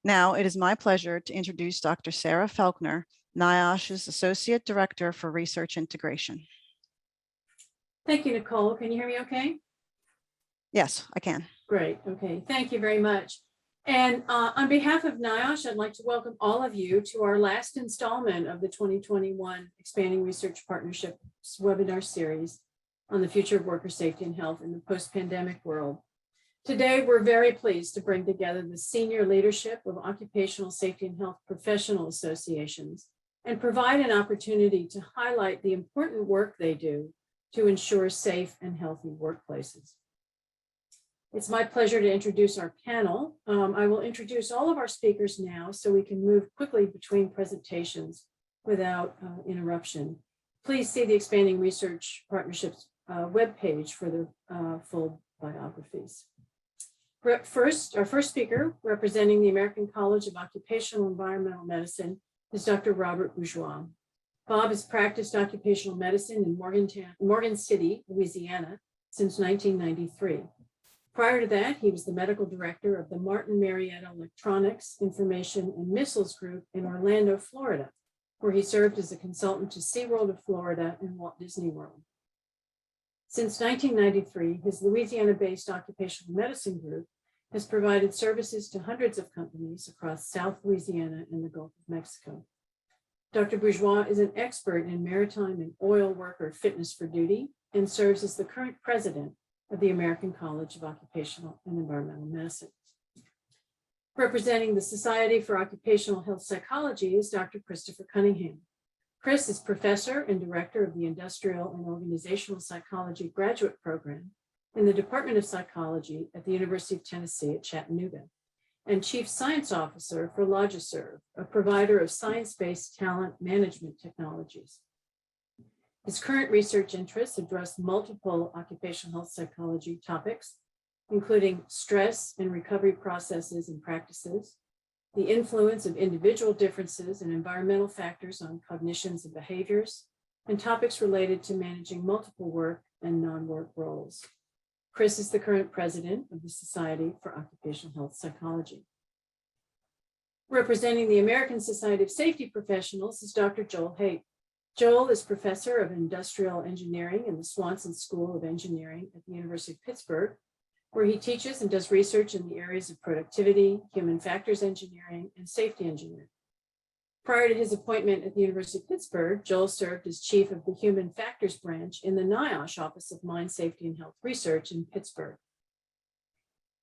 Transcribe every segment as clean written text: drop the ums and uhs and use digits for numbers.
Now it is my pleasure to introduce Dr. Sarah Felkner, NIOSH's Associate Director for Research Integration. Thank you, Nicole. Can you hear me okay? Yes, I can. Great. Okay. Thank you very much. And on behalf of NIOSH, I'd like to welcome all of you to our last installment of the 2021 Expanding Research Partnerships webinar series on the future of worker safety and health in the post-pandemic world. Today, we're very pleased to bring together the senior leadership of occupational safety and health professional associations and provide an opportunity to highlight the important work they do to ensure safe and healthy workplaces. It's my pleasure to introduce our panel. I will introduce all of our speakers now so we can move quickly between presentations without interruption. Please see the Expanding Research Partnerships webpage for the full biographies. Our first speaker, representing the American College of Occupational and Environmental Medicine, is Dr. Robert Bourgeois. Bob has practiced occupational medicine in Morgan City, Louisiana, since 1993. Prior to that, he was the medical director of the Martin Marietta Electronics, Information, and Missiles Group in Orlando, Florida, where he served as a consultant to SeaWorld of Florida and Walt Disney World. Since 1993, his Louisiana-based occupational medicine group has provided services to hundreds of companies across South Louisiana and the Gulf of Mexico. Dr. Bourgeois is an expert in maritime and oil worker fitness for duty and serves as the current president of the American College of Occupational and Environmental Medicine. Representing the Society for Occupational Health Psychology is Dr. Christopher Cunningham. Chris is professor and director of the Industrial and Organizational Psychology graduate program in the Department of Psychology at the University of Tennessee at Chattanooga, and chief science officer for Logiserve, a provider of science-based talent management technologies. His current research interests address multiple occupational health psychology topics, including stress and recovery processes and practices, the influence of individual differences and environmental factors on cognitions and behaviors, and topics related to managing multiple work and non-work roles. Chris is the current president of the Society for Occupational Health Psychology. Representing the American Society of Safety Professionals is Dr. Joel Haight. Joel is professor of industrial engineering in the Swanson School of Engineering at the University of Pittsburgh, where he teaches and does research in the areas of productivity, human factors engineering, and safety engineering. Prior to his appointment at the University of Pittsburgh, Joel served as chief of the Human Factors Branch in the NIOSH Office of Mine Safety and Health Research in Pittsburgh.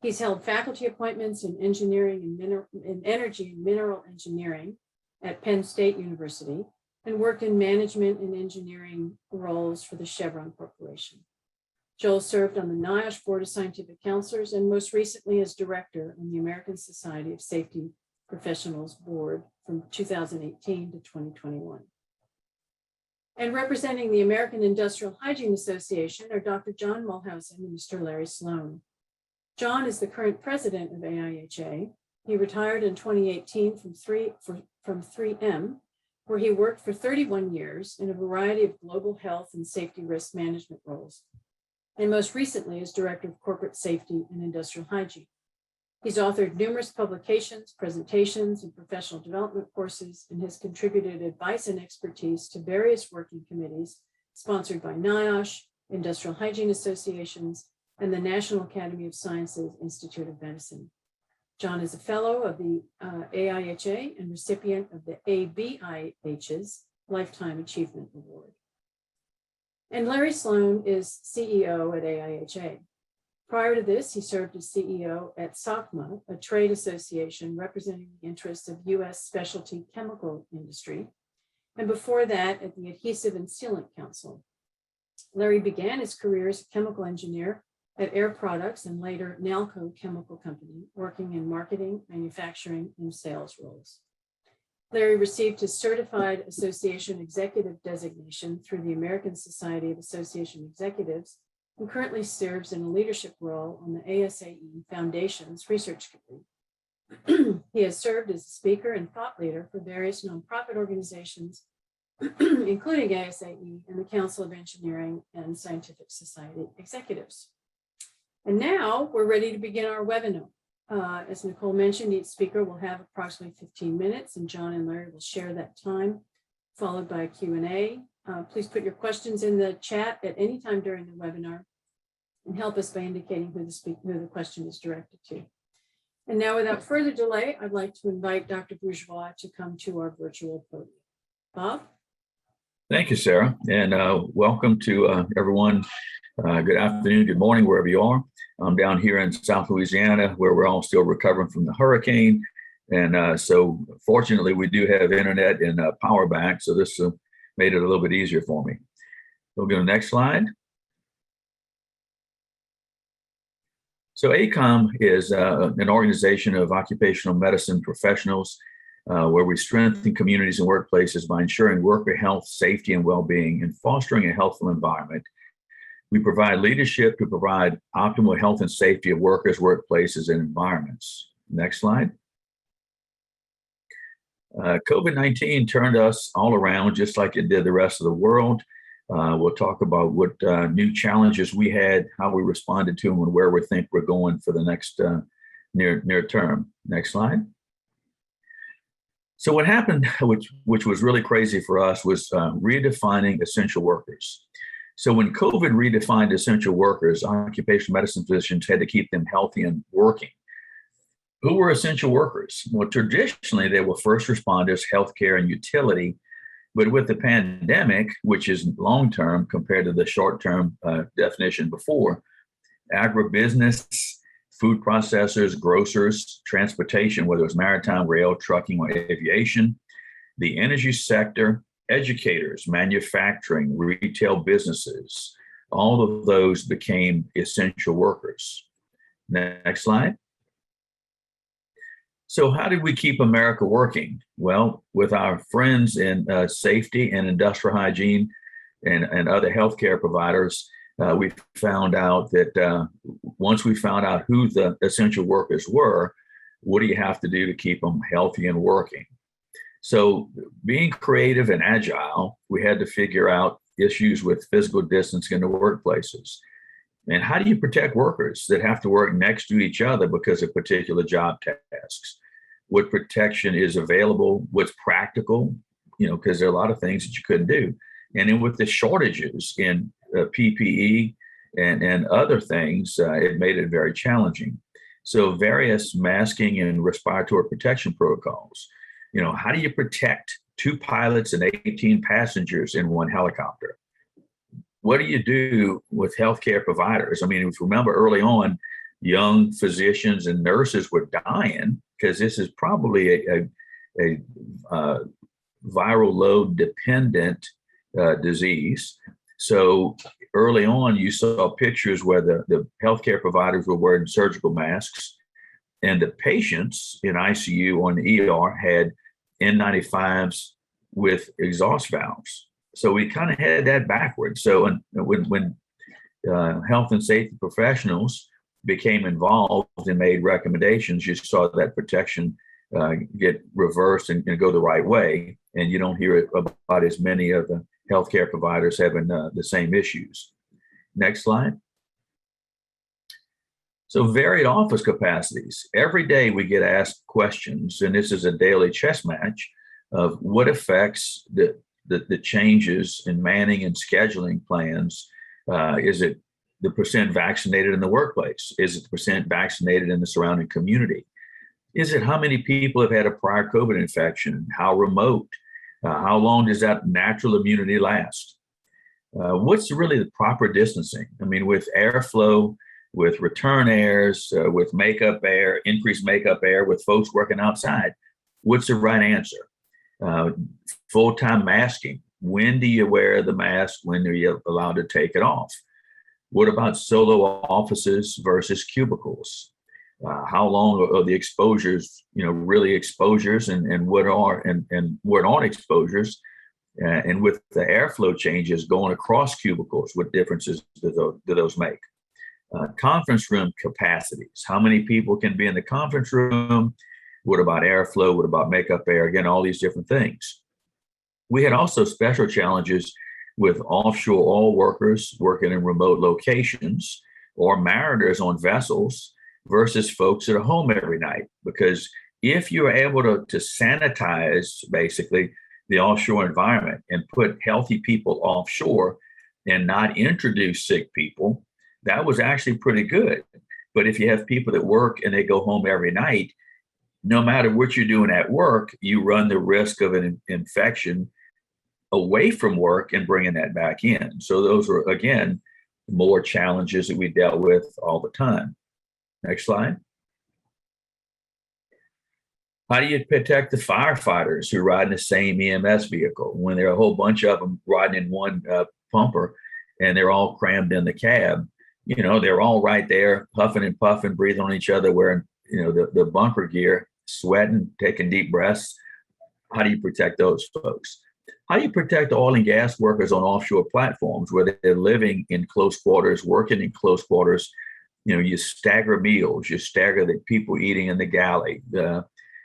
He's held faculty appointments in engineering and energy and mineral engineering at Penn State University and worked in management and engineering roles for the Chevron Corporation. Joel served on the NIOSH Board of Scientific Counselors and most recently as director on the American Society of Safety Professionals Board from 2018 to 2021. And representing the American Industrial Hygiene Association are Dr. John Mulhausen and Mr. Larry Sloan. John is the current president of AIHA. He retired in 2018 from 3M, where he worked for 31 years in a variety of global health and safety risk management roles, and most recently as Director of Corporate Safety and Industrial Hygiene. He's authored numerous publications, presentations, and professional development courses, and has contributed advice and expertise to various working committees sponsored by NIOSH, Industrial Hygiene Associations, and the National Academy of Sciences Institute of Medicine. John is a fellow of the AIHA and recipient of the ABIH's Lifetime Achievement Award. And Larry Sloan is CEO at AIHA. Prior to this, he served as CEO at SOCMA, a trade association representing the interests of U.S. specialty chemical industry, and before that at the Adhesive and Sealant Council. Larry began his career as a chemical engineer at Air Products and later Nalco Chemical Company, working in marketing, manufacturing, and sales roles. Larry received his Certified Association Executive designation through the American Society of Association Executives and currently serves in a leadership role on the ASAE Foundation's Research Committee. He has served as a speaker and thought leader for various nonprofit organizations, including ASAE and the Council of Engineering and Scientific Society Executives. And now we're ready to begin our webinar. As Nicole mentioned, each speaker will have approximately 15 minutes, and John and Larry will share that time, followed by a Q&A. Please put your questions in the chat at any time during the webinar and help us by indicating who the question is directed to. And now, without further delay, I'd like to invite Dr. Bourgeois to come to our virtual podium. Bob? Thank you, Sarah, and welcome to everyone. Good afternoon, good morning, wherever you are. I'm down here in South Louisiana, where we're all still recovering from the hurricane. And so fortunately, we do have internet and power back, so this made it a little bit easier for me. We'll go to the next slide. So ACOM is an organization of occupational medicine professionals where we strengthen communities and workplaces by ensuring worker health, safety, and well-being and fostering a healthful environment. We provide leadership to provide optimal health and safety of workers, workplaces, and environments. Next slide. COVID-19 turned us all around just like it did the rest of the world. We'll talk about what new challenges we had, how we responded to them, and where we think we're going for the next near term. Next slide. So what happened, which was really crazy for us, was redefining essential workers. So when COVID redefined essential workers, occupational medicine physicians had to keep them healthy and working. Who were essential workers? Well, traditionally, they were first responders, healthcare, and utility. But with the pandemic, which is long-term compared to the short-term definition before, agribusiness, food processors, grocers, transportation, whether it's maritime, rail, trucking, or aviation, the energy sector, educators, manufacturing, retail businesses, all of those became essential workers. Next slide. So how did we keep America working? Well, with our friends in safety and industrial hygiene and other healthcare providers, we found out that once we found out who the essential workers were, what do you have to do to keep them healthy and working? So being creative and agile, we had to figure out issues with physical distancing in the workplaces. And how do you protect workers that have to work next to each other because of particular job tasks? What protection is available? What's practical? Because there are a lot of things that you couldn't do. And then with the shortages in PPE and other things, it made it very challenging. So various masking and respiratory protection protocols. How do you protect 2 pilots and 18 passengers in one helicopter? What do you do with healthcare providers? I mean, if you remember early on, young physicians and nurses were dying because this is probably a viral load dependent disease. So early on, you saw pictures where the healthcare providers were wearing surgical masks and the patients in ICU or in the ER had N95s with exhaust valves. So we kind of had that backwards. So when health and safety professionals became involved and made recommendations, you saw that protection get reversed and go the right way. And you don't hear about as many of the healthcare providers having the same issues. Next slide. So varied office capacities. Every day we get asked questions, and this is a daily chess match of what affects the changes in manning and scheduling plans. Is it the percent vaccinated in the workplace? Is it the percent vaccinated in the surrounding community? Is it how many people have had a prior COVID infection? How remote? How long does that natural immunity last? What's really the proper distancing? I mean, with airflow, with return airs, with makeup air, increased makeup air, with folks working outside, what's the right answer? Full-time masking. When do you wear the mask? When are you allowed to take it off? What about solo offices versus cubicles? How long are the exposures, really exposures and what are and what aren't exposures? And with the airflow changes going across cubicles, what differences do those make? Conference room capacities. How many people can be in the conference room? What about airflow? What about makeup air? Again, all these different things. We had also special challenges with offshore oil workers working in remote locations or mariners on vessels versus folks that are home every night. Because if you're able to sanitize basically the offshore environment and put healthy people offshore and not introduce sick people, that was actually pretty good. But if you have people that work and they go home every night, no matter what you're doing at work, you run the risk of an infection away from work and bringing that back in. So those are, again, more challenges that we dealt with all the time. Next slide. How do you protect the firefighters who ride in the same EMS vehicle when there are a whole bunch of them riding in one pumper and they're all crammed in the cab? You know, they're all right there, puffing and puffing, breathing on each other, wearing, you know, the bunker gear, sweating, taking deep breaths. How do you protect those folks? How do you protect oil and gas workers on offshore platforms where they're living in close quarters, working in close quarters? You know, you stagger meals, you stagger the people eating in the galley.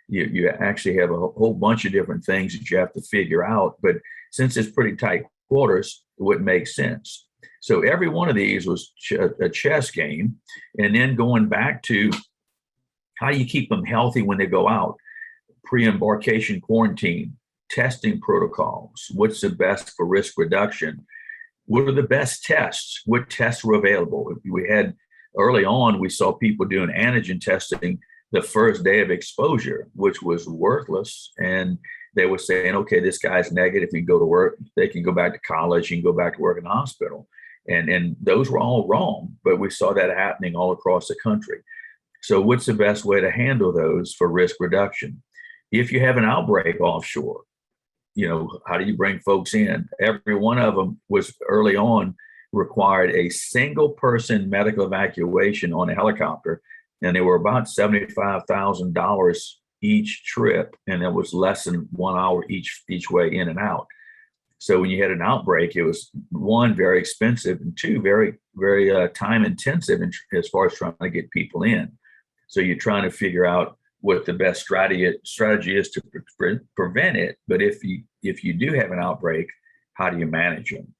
You actually have a whole bunch of different things that you have to figure out. But since it's pretty tight quarters, it wouldn't make sense. So every one of these was a chess game. And then going back to how do you keep them healthy when they go out? Pre-embarkation quarantine, testing protocols. What's the best for risk reduction? What are the best tests? What tests were available? We had early on, we saw people doing antigen testing the first day of exposure, which was worthless. And they were saying, okay, this guy's negative. He can go to work. They can go back to college. He can go back to work in the hospital. And those were all wrong, but we saw that happening all across the country. So what's the best way to handle those for risk reduction? If you have an outbreak offshore, you know, how do you bring folks in? Every one of them was early on required a single person medical evacuation on a helicopter. And they were about $75,000 each trip. And it was less than 1 hour each way in and out. So when you had an outbreak, it was one, very expensive, and two, very, very time intensive as far as trying to get people in. So you're trying to figure out what the best strategy is to prevent it. But if you do have an outbreak, how do you manage them?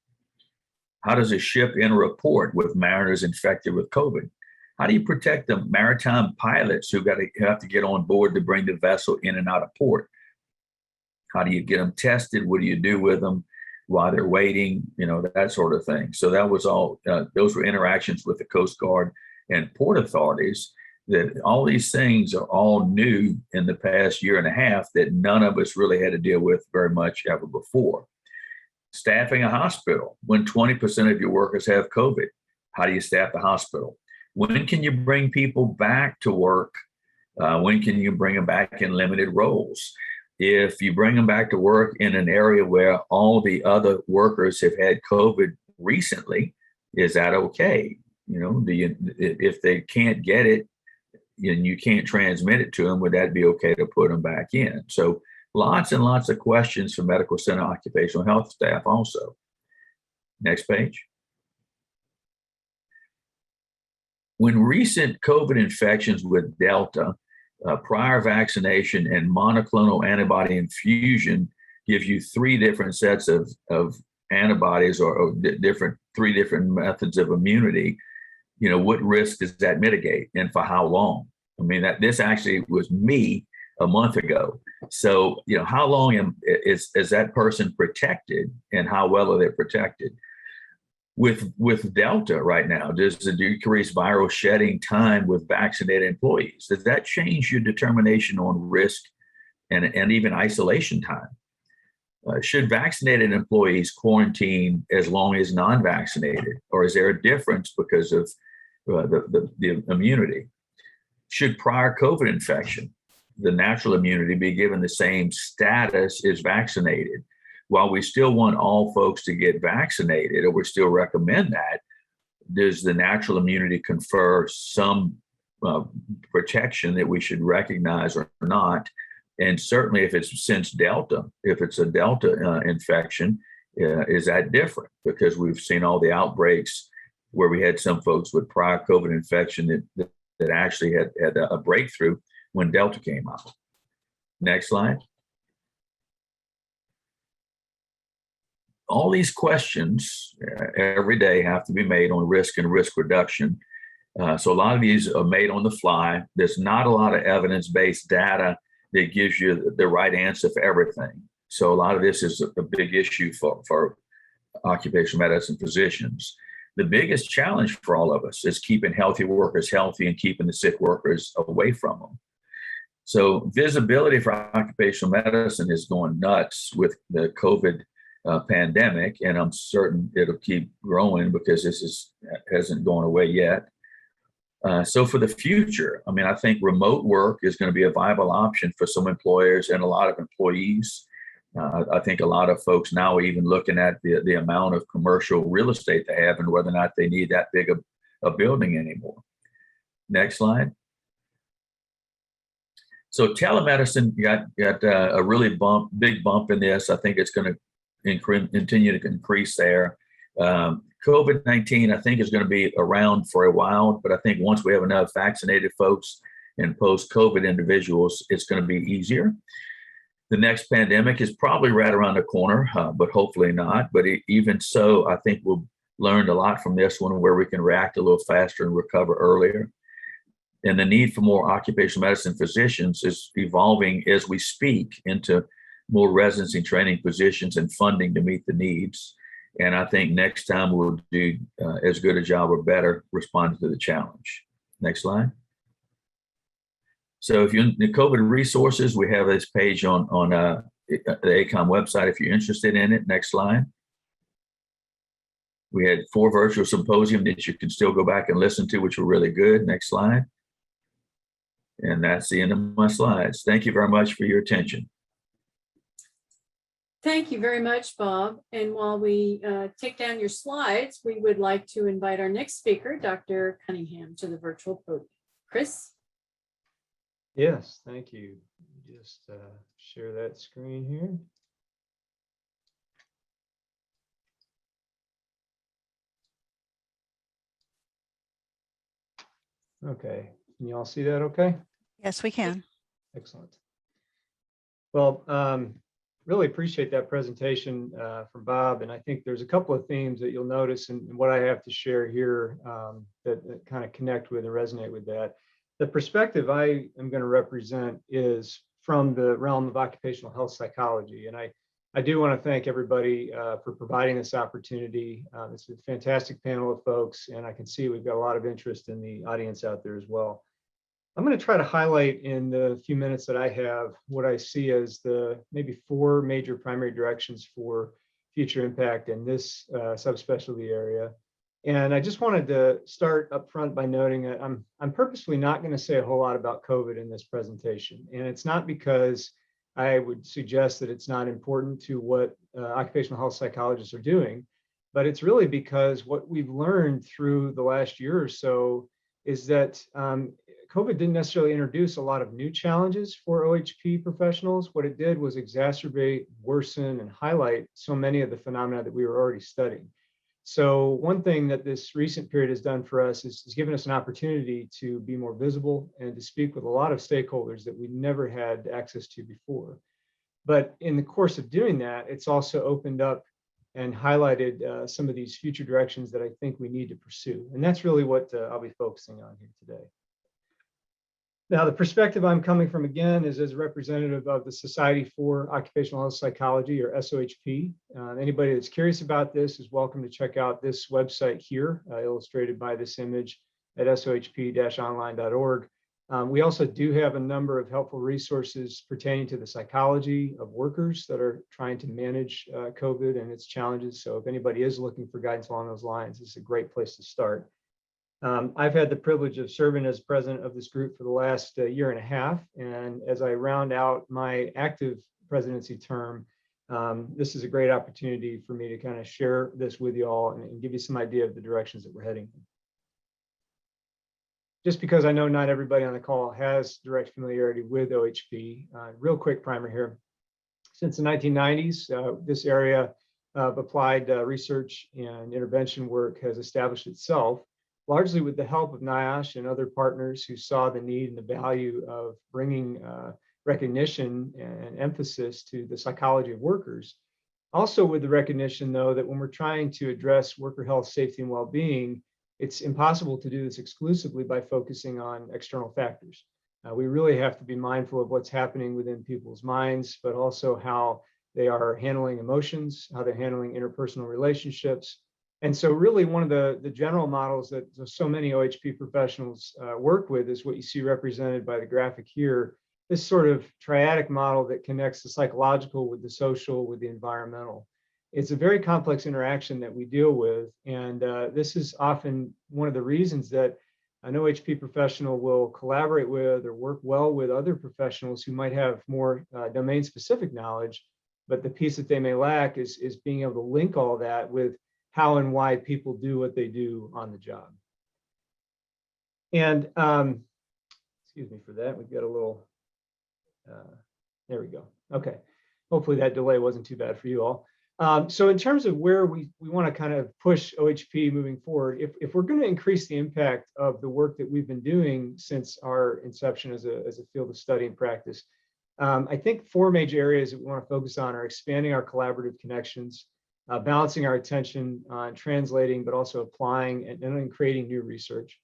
How does a ship enter a port with mariners infected with COVID? How do you protect the maritime pilots who have to get on board to bring the vessel in and out of port? How do you get them tested? What do you do with them while they're waiting? You know, that sort of thing. So that was all, those were interactions with the Coast Guard and port authorities. That all these things are all new in the past year and a half that none of us really had to deal with very much ever before. Staffing a hospital when 20% of your workers have COVID. How do you staff the hospital? When can you bring people back to work? When can you bring them back in limited roles? If you bring them back to work in an area where all the other workers have had COVID recently, is that okay? You know, if they can't get it, and you can't transmit it to them, would that be okay to put them back in? So lots and lots of questions for medical center occupational health staff also. Next page. When recent COVID infections with Delta, prior vaccination and monoclonal antibody infusion give you three different sets of antibodies or three different methods of immunity. You know, what risk does that mitigate and for how long? I mean, this actually was me a month ago. So, you know, how long is that person protected and how well are they protected? With Delta right now, does the decreased viral shedding time with vaccinated employees, does that change your determination on risk and even isolation time? Should vaccinated employees quarantine as long as non-vaccinated, or is there a difference because of the immunity? Should prior COVID infection, the natural immunity, be given the same status as vaccinated? While we still want all folks to get vaccinated, or we still recommend that, does the natural immunity confer some protection that we should recognize or not? And certainly if it's since Delta, if it's a Delta infection, is that different? Because we've seen all the outbreaks where we had some folks with prior COVID infection that actually had a breakthrough when Delta came out. Next slide. All these questions every day have to be made on risk and risk reduction. So a lot of these are made on the fly. There's not a lot of evidence-based data that gives you the right answer for everything. So a lot of this is a big issue for occupational medicine physicians. The biggest challenge for all of us is keeping healthy workers healthy and keeping the sick workers away from them. So visibility for occupational medicine is going nuts with the COVID pandemic, and I'm certain it'll keep growing because hasn't gone away yet. So for the future, I mean, I think remote work is going to be a viable option for some employers and a lot of employees. I think a lot of folks now are even looking at the amount of commercial real estate they have and whether or not they need that big a building anymore. Next slide. So telemedicine got a really big bump in this. I think it's going to continue to increase there. COVID-19, I think, is going to be around for a while, but I think once we have enough vaccinated folks and post-COVID individuals, it's going to be easier. The next pandemic is probably right around the corner, but hopefully not. But even so, I think we'll learn a lot from this one where we can react a little faster and recover earlier. And the need for more occupational medicine physicians is evolving as we speak into more residency training positions and funding to meet the needs. And I think next time we'll do as good a job or better responding to the challenge. Next slide. So if you're in the COVID resources, we have this page on the ACOM website if you're interested in it. Next slide. We had 4 virtual symposiums that you can still go back and listen to, which were really good. Next slide. And that's the end of my slides. Thank you very much for your attention. Thank you very much, Bob. And while we take down your slides, we would like to invite our next speaker, Dr. Cunningham, to the virtual podium. Chris? Yes, thank you. Just share that screen here. Okay, can you all see that okay? Yes, we can. Excellent. Well, really appreciate that presentation from Bob. And I think there's a couple of themes that you'll notice in what I have to share here that kind of connect with and resonate with that. The perspective I am going to represent is from the realm of occupational health psychology. And I do want to thank everybody for providing this opportunity. It's a fantastic panel of folks, and I can see we've got a lot of interest in the audience out there as well. I'm going to try to highlight in the few minutes that I have what I see as the maybe 4 major primary directions for future impact in this subspecialty area. And I just wanted to start up front by noting that I'm purposefully not going to say a whole lot about COVID in this presentation. And it's not because I would suggest that it's not important to what occupational health psychologists are doing, but it's really because what we've learned through the last year or so is that COVID didn't necessarily introduce a lot of new challenges for OHP professionals. What it did was exacerbate, worsen, and highlight so many of the phenomena that we were already studying. So one thing that this recent period has done for us is given us an opportunity to be more visible and to speak with a lot of stakeholders that we never had access to before. But in the course of doing that, it's also opened up and highlighted some of these future directions that I think we need to pursue. And that's really what I'll be focusing on here today. Now, the perspective I'm coming from, again, is as a representative of the Society for Occupational Health Psychology, or SOHP. Anybody that's curious about this is welcome to check out this website here, illustrated by this image at sohp-online.org. We also do have a number of helpful resources pertaining to the psychology of workers that are trying to manage COVID and its challenges. So if anybody is looking for guidance along those lines, it's a great place to start. I've had the privilege of serving as president of this group for the last year and a half. And as I round out my active presidency term, this is a great opportunity for me to kind of share this with you all and give you some idea of the directions that we're heading in. Just because I know not everybody on the call has direct familiarity with OHP, real quick primer here. Since the 1990s, this area of applied research and intervention work has established itself largely with the help of NIOSH and other partners who saw the need and the value of bringing recognition and emphasis to the psychology of workers. Also with the recognition, though, that when we're trying to address worker health, safety, and well-being, it's impossible to do this exclusively by focusing on external factors. We really have to be mindful of what's happening within people's minds, but also how they are handling emotions, how they're handling interpersonal relationships. And so really one of the general models that so many OHP professionals work with is what you see represented by the graphic here, this sort of triadic model that connects the psychological with the social with the environmental. It's a very complex interaction that we deal with. And this is often one of the reasons that an OHP professional will collaborate with or work well with other professionals who might have more domain-specific knowledge, but the piece that they may lack is being able to link all that with how and why people do what they do on the job. And excuse me for that, we've got a little, there we go. Okay, hopefully that delay wasn't too bad for you all. So in terms of where we want to kind of push OHP moving forward, if we're going to increase the impact of the work that we've been doing since our inception as a field of study and practice, I think 4 major areas that we want to focus on are expanding our collaborative connections, balancing our attention on translating, but also applying and then creating new research,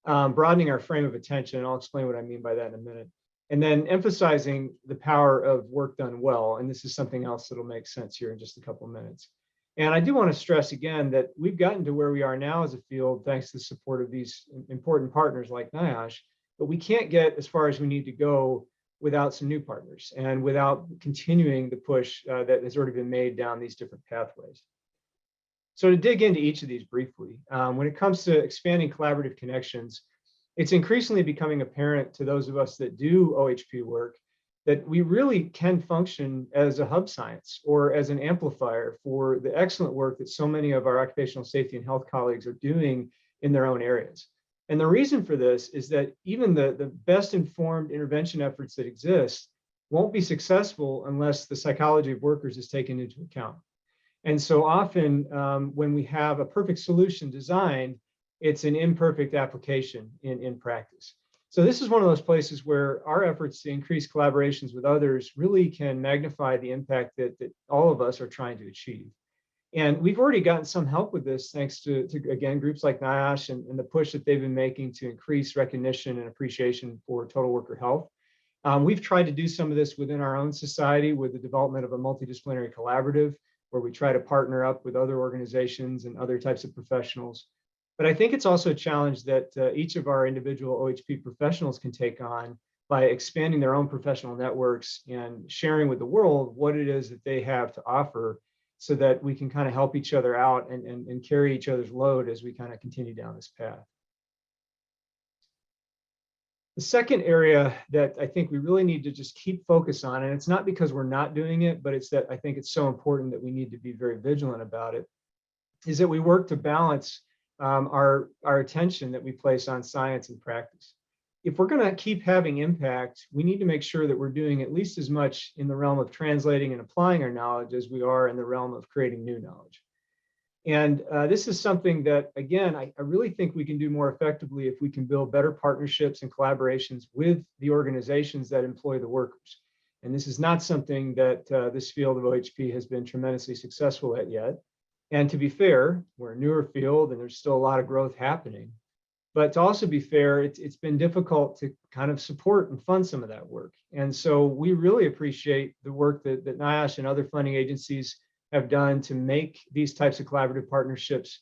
broadening our frame of attention, and I'll explain what I mean by that in a minute, and then emphasizing the power of work done well. And this is something else that'll make sense here in just a couple of minutes. And I do want to stress again that we've gotten to where we are now as a field thanks to the support of these important partners like NIOSH, but we can't get as far as we need to go without some new partners and without continuing the push that has already been made down these different pathways. So to dig into each of these briefly, when it comes to expanding collaborative connections, it's increasingly becoming apparent to those of us that do OHP work that we really can function as a hub science or as an amplifier for the excellent work that so many of our occupational safety and health colleagues are doing in their own areas. And the reason for this is that even the best informed intervention efforts that exist won't be successful unless the psychology of workers is taken into account. And so often when we have a perfect solution designed, it's an imperfect application in practice. So this is one of those places where our efforts to increase collaborations with others really can magnify the impact that all of us are trying to achieve. And we've already gotten some help with this thanks to again, groups like NIOSH and the push that they've been making to increase recognition and appreciation for total worker health. We've tried to do some of this within our own society with the development of a multidisciplinary collaborative where we try to partner up with other organizations and other types of professionals. But I think it's also a challenge that each of our individual OHP professionals can take on by expanding their own professional networks and sharing with the world what it is that they have to offer so that we can kind of help each other out and carry each other's load as we kind of continue down this path. The second area that I think we really need to just keep focus on, and it's not because we're not doing it, but it's that I think it's so important that we need to be very vigilant about it, is that we work to balance our attention that we place on science and practice. If we're going to keep having impact, we need to make sure that we're doing at least as much in the realm of translating and applying our knowledge as we are in the realm of creating new knowledge. And this is something that, again, I really think we can do more effectively if we can build better partnerships and collaborations with the organizations that employ the workers. And this is not something that this field of OHP has been tremendously successful at yet. And to be fair, we're a newer field and there's still a lot of growth happening. But to also be fair, it's been difficult to kind of support and fund some of that work. And so we really appreciate the work that NIOSH and other funding agencies have done to make these types of collaborative partnerships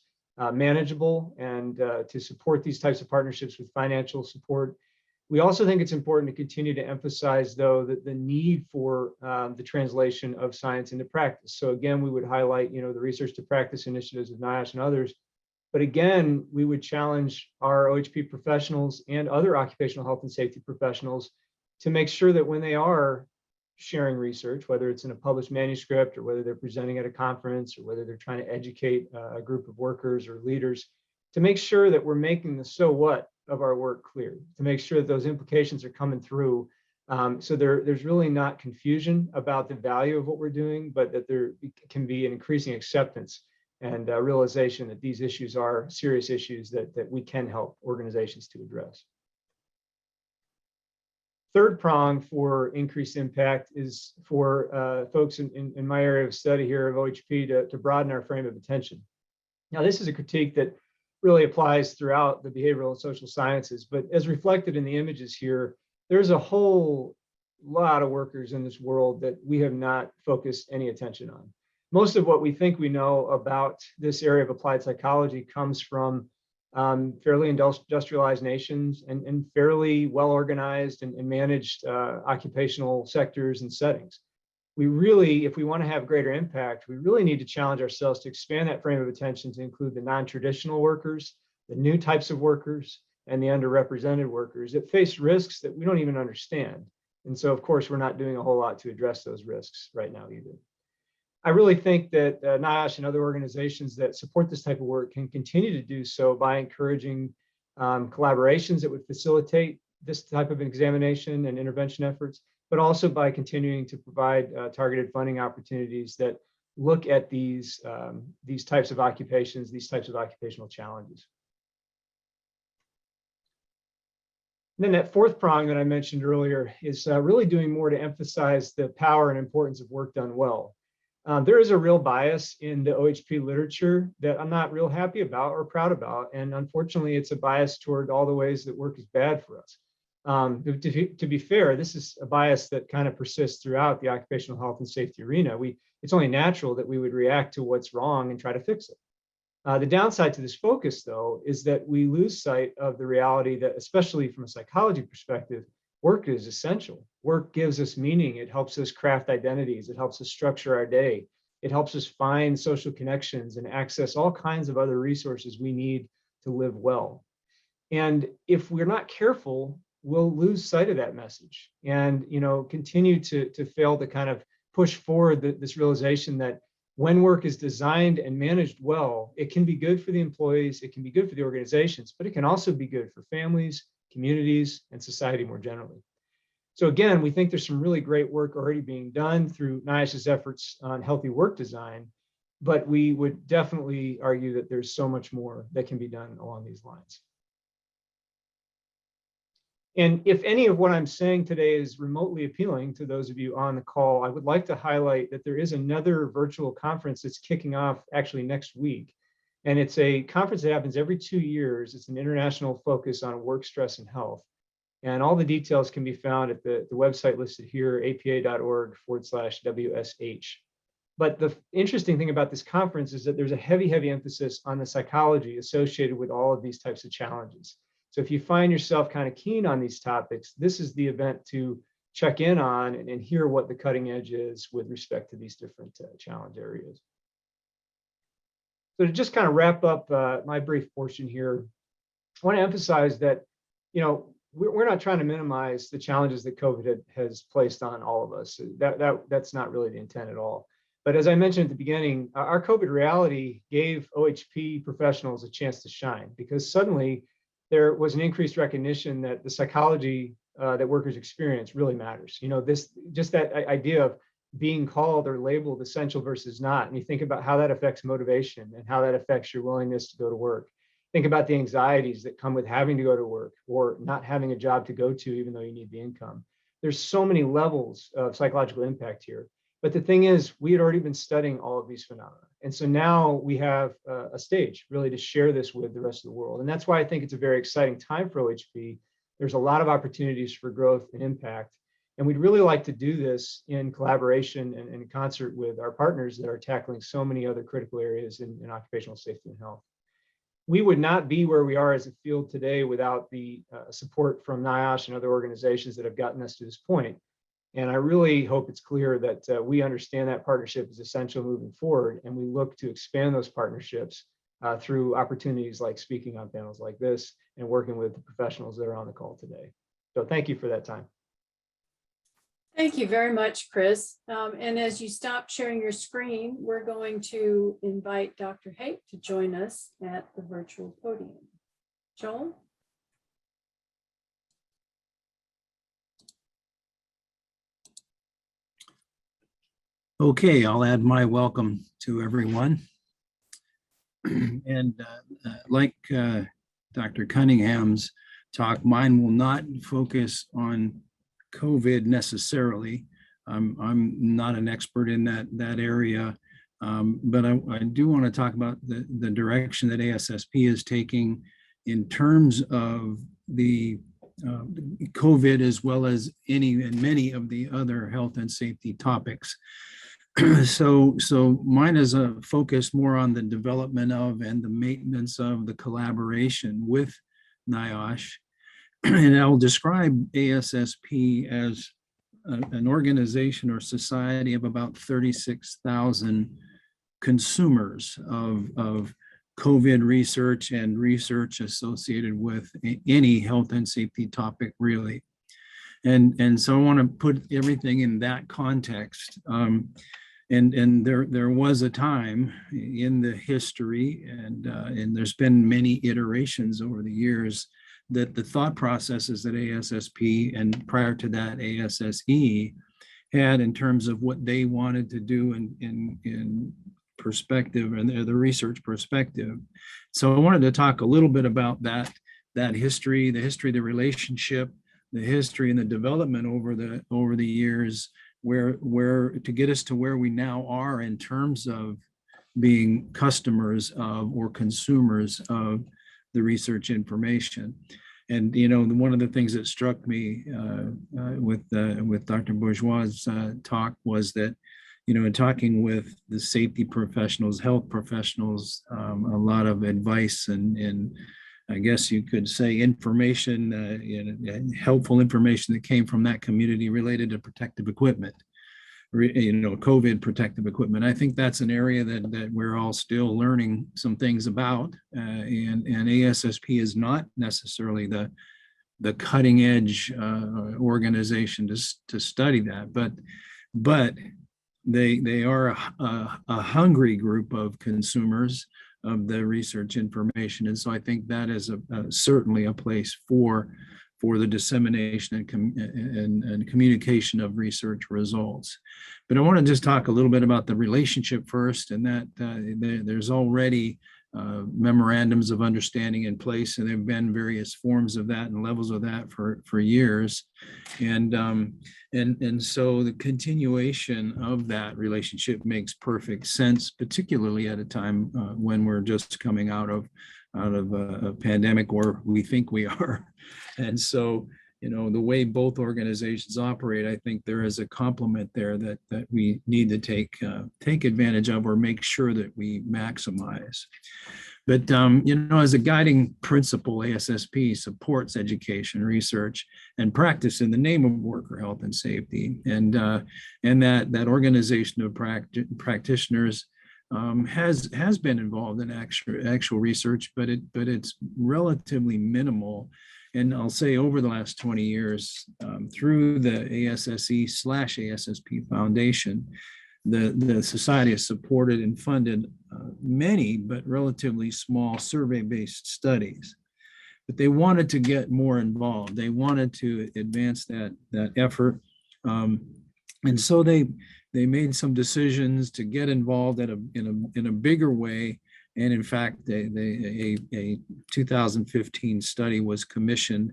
manageable and to support these types of partnerships with financial support. We also think it's important to continue to emphasize, though, that the need for the translation of science into practice. So again, we would highlight, the research to practice initiatives of NIOSH and others. But again, we would challenge our OHP professionals and other occupational health and safety professionals to make sure that when they are sharing research, whether it's in a published manuscript or whether they're presenting at a conference or whether they're trying to educate a group of workers or leaders, to make sure that we're making the so what of our work clear, to make sure that those implications are coming through. So there's really not confusion about the value of what we're doing, but that there can be an increasing acceptance and realization that these issues are serious issues that we can help organizations to address. Third prong for increased impact is for folks in my area of study here of OHP to broaden our frame of attention. Now, this is a critique that really applies throughout the behavioral and social sciences. But as reflected in the images here, there's a whole lot of workers in this world that we have not focused any attention on. Most of what we think we know about this area of applied psychology comes from fairly industrialized nations and fairly well-organized and managed occupational sectors and settings. We really, if we want to have greater impact, we really need to challenge ourselves to expand that frame of attention to include the non-traditional workers, the new types of workers, and the underrepresented workers that face risks that we don't even understand. And so, of course, we're not doing a whole lot to address those risks right now either. I really think that NIOSH and other organizations that support this type of work can continue to do so by encouraging collaborations that would facilitate this type of examination and intervention efforts, but also by continuing to provide targeted funding opportunities that look at these types of occupations, these types of occupational challenges. And then that fourth prong that I mentioned earlier is really doing more to emphasize the power and importance of work done well. There is a real bias in the OHP literature that I'm not real happy about or proud about. And unfortunately, it's a bias toward all the ways that work is bad for us. To be fair, this is a bias that kind of persists throughout the occupational health and safety arena. It's only natural that we would react to what's wrong and try to fix it. The downside to this focus, though, is that we lose sight of the reality that, especially from a psychology perspective, work is essential. Work gives us meaning. It helps us craft identities. It helps us structure our day. It helps us find social connections and access all kinds of other resources we need to live well. And if we're not careful, we'll lose sight of that message and continue to fail to kind of push forward this realization that when work is designed and managed well, it can be good for the employees, it can be good for the organizations, but it can also be good for families, communities, and society more generally. So again, we think there's some really great work already being done through NIOSH's efforts on healthy work design, but we would definitely argue that there's so much more that can be done along these lines. And if any of what I'm saying today is remotely appealing to those of you on the call, I would like to highlight that there is another virtual conference that's kicking off actually next week. And it's a conference that happens every 2 years. It's an international focus on work stress and health. And all the details can be found at the website listed here, apa.org/WSH. But the interesting thing about this conference is that there's a heavy emphasis on the psychology associated with all of these types of challenges. So if you find yourself kind of keen on these topics, this is the event to check in on and hear what the cutting edge is with respect to these different challenge areas. So to just kind of wrap up my brief portion here, I want to emphasize that, we're not trying to minimize the challenges that COVID has placed on all of us. That's not really the intent at all. But as I mentioned at the beginning, our COVID reality gave OHP professionals a chance to shine because suddenly there was an increased recognition that the psychology that workers experience really matters. That idea of being called or labeled essential versus not, and you think about how that affects motivation and how that affects your willingness to go to work. Think about the anxieties that come with having to go to work or not having a job to go to, even though you need the income. There's so many levels of psychological impact here. But the thing is, we had already been studying all of these phenomena. And so now we have a stage really to share this with the rest of the world. And that's why I think it's a very exciting time for OHP. There's a lot of opportunities for growth and impact. And we'd really like to do this in collaboration and in concert with our partners that are tackling so many other critical areas in occupational safety and health. We would not be where we are as a field today without the support from NIOSH and other organizations that have gotten us to this point. And I really hope it's clear that we understand that partnership is essential moving forward, and we look to expand those partnerships through opportunities like speaking on panels like this and working with the professionals that are on the call today. So thank you for that time. Thank you very much, Chris. And as you stop sharing your screen, we're going to invite Dr. Haight to join us at the virtual podium. Joel? Okay, I'll add my welcome to everyone. And like Dr. Cunningham's talk, mine will not focus on COVID necessarily. I'm not an expert in that area. But I do want to talk about the direction that ASSP is taking in terms of the COVID, as well as any and many of the other health and safety topics. So mine is a focus more on the development of and the maintenance of the collaboration with NIOSH. And I'll describe ASSP as an organization or society of about 36,000 consumers of COVID research and research associated with any health and safety topic, really. And so I want to put everything in that context. And there was a time in the history, and there's been many iterations over the years, that the thought processes that ASSP and prior to that ASSE had in terms of what they wanted to do in perspective and the research perspective. So I wanted to talk a little bit about that history, the history of the relationship, the history and the development over the years, where to get us to where we now are in terms of being customers of or consumers of the research information. And one of the things that struck me with Dr. Bourgeois' talk was that, in talking with the safety professionals, health professionals, a lot of advice and I guess you could say information, helpful information that came from that community related to protective equipment, COVID protective equipment. I think that's an area that we're all still learning some things about, and ASSP is not necessarily the cutting edge organization to study that, but they are a hungry group of consumers of the research information. And so I think that is certainly a place for the dissemination and communication of research results. But I want to just talk a little bit about the relationship first, and that there's already memorandums of understanding in place, and there have been various forms of that and levels of that for years. And so the continuation of that relationship makes perfect sense, particularly at a time when we're just coming out of a pandemic, or we think we are. And so, the way both organizations operate, I think there is a complement there that we need to take advantage of, or make sure that we maximize. But, as a guiding principle, ASSP supports education, research, and practice in the name of worker health and safety. And that organization of practitioners has been involved in actual research, but it's relatively minimal. And I'll say over the last 20 years, through the ASSE/ASSP Foundation, the society has supported and funded many, but relatively small survey-based studies. But they wanted to get more involved. They wanted to advance that effort. And so they made some decisions to get involved in a bigger way. And in fact, a 2015 study was commissioned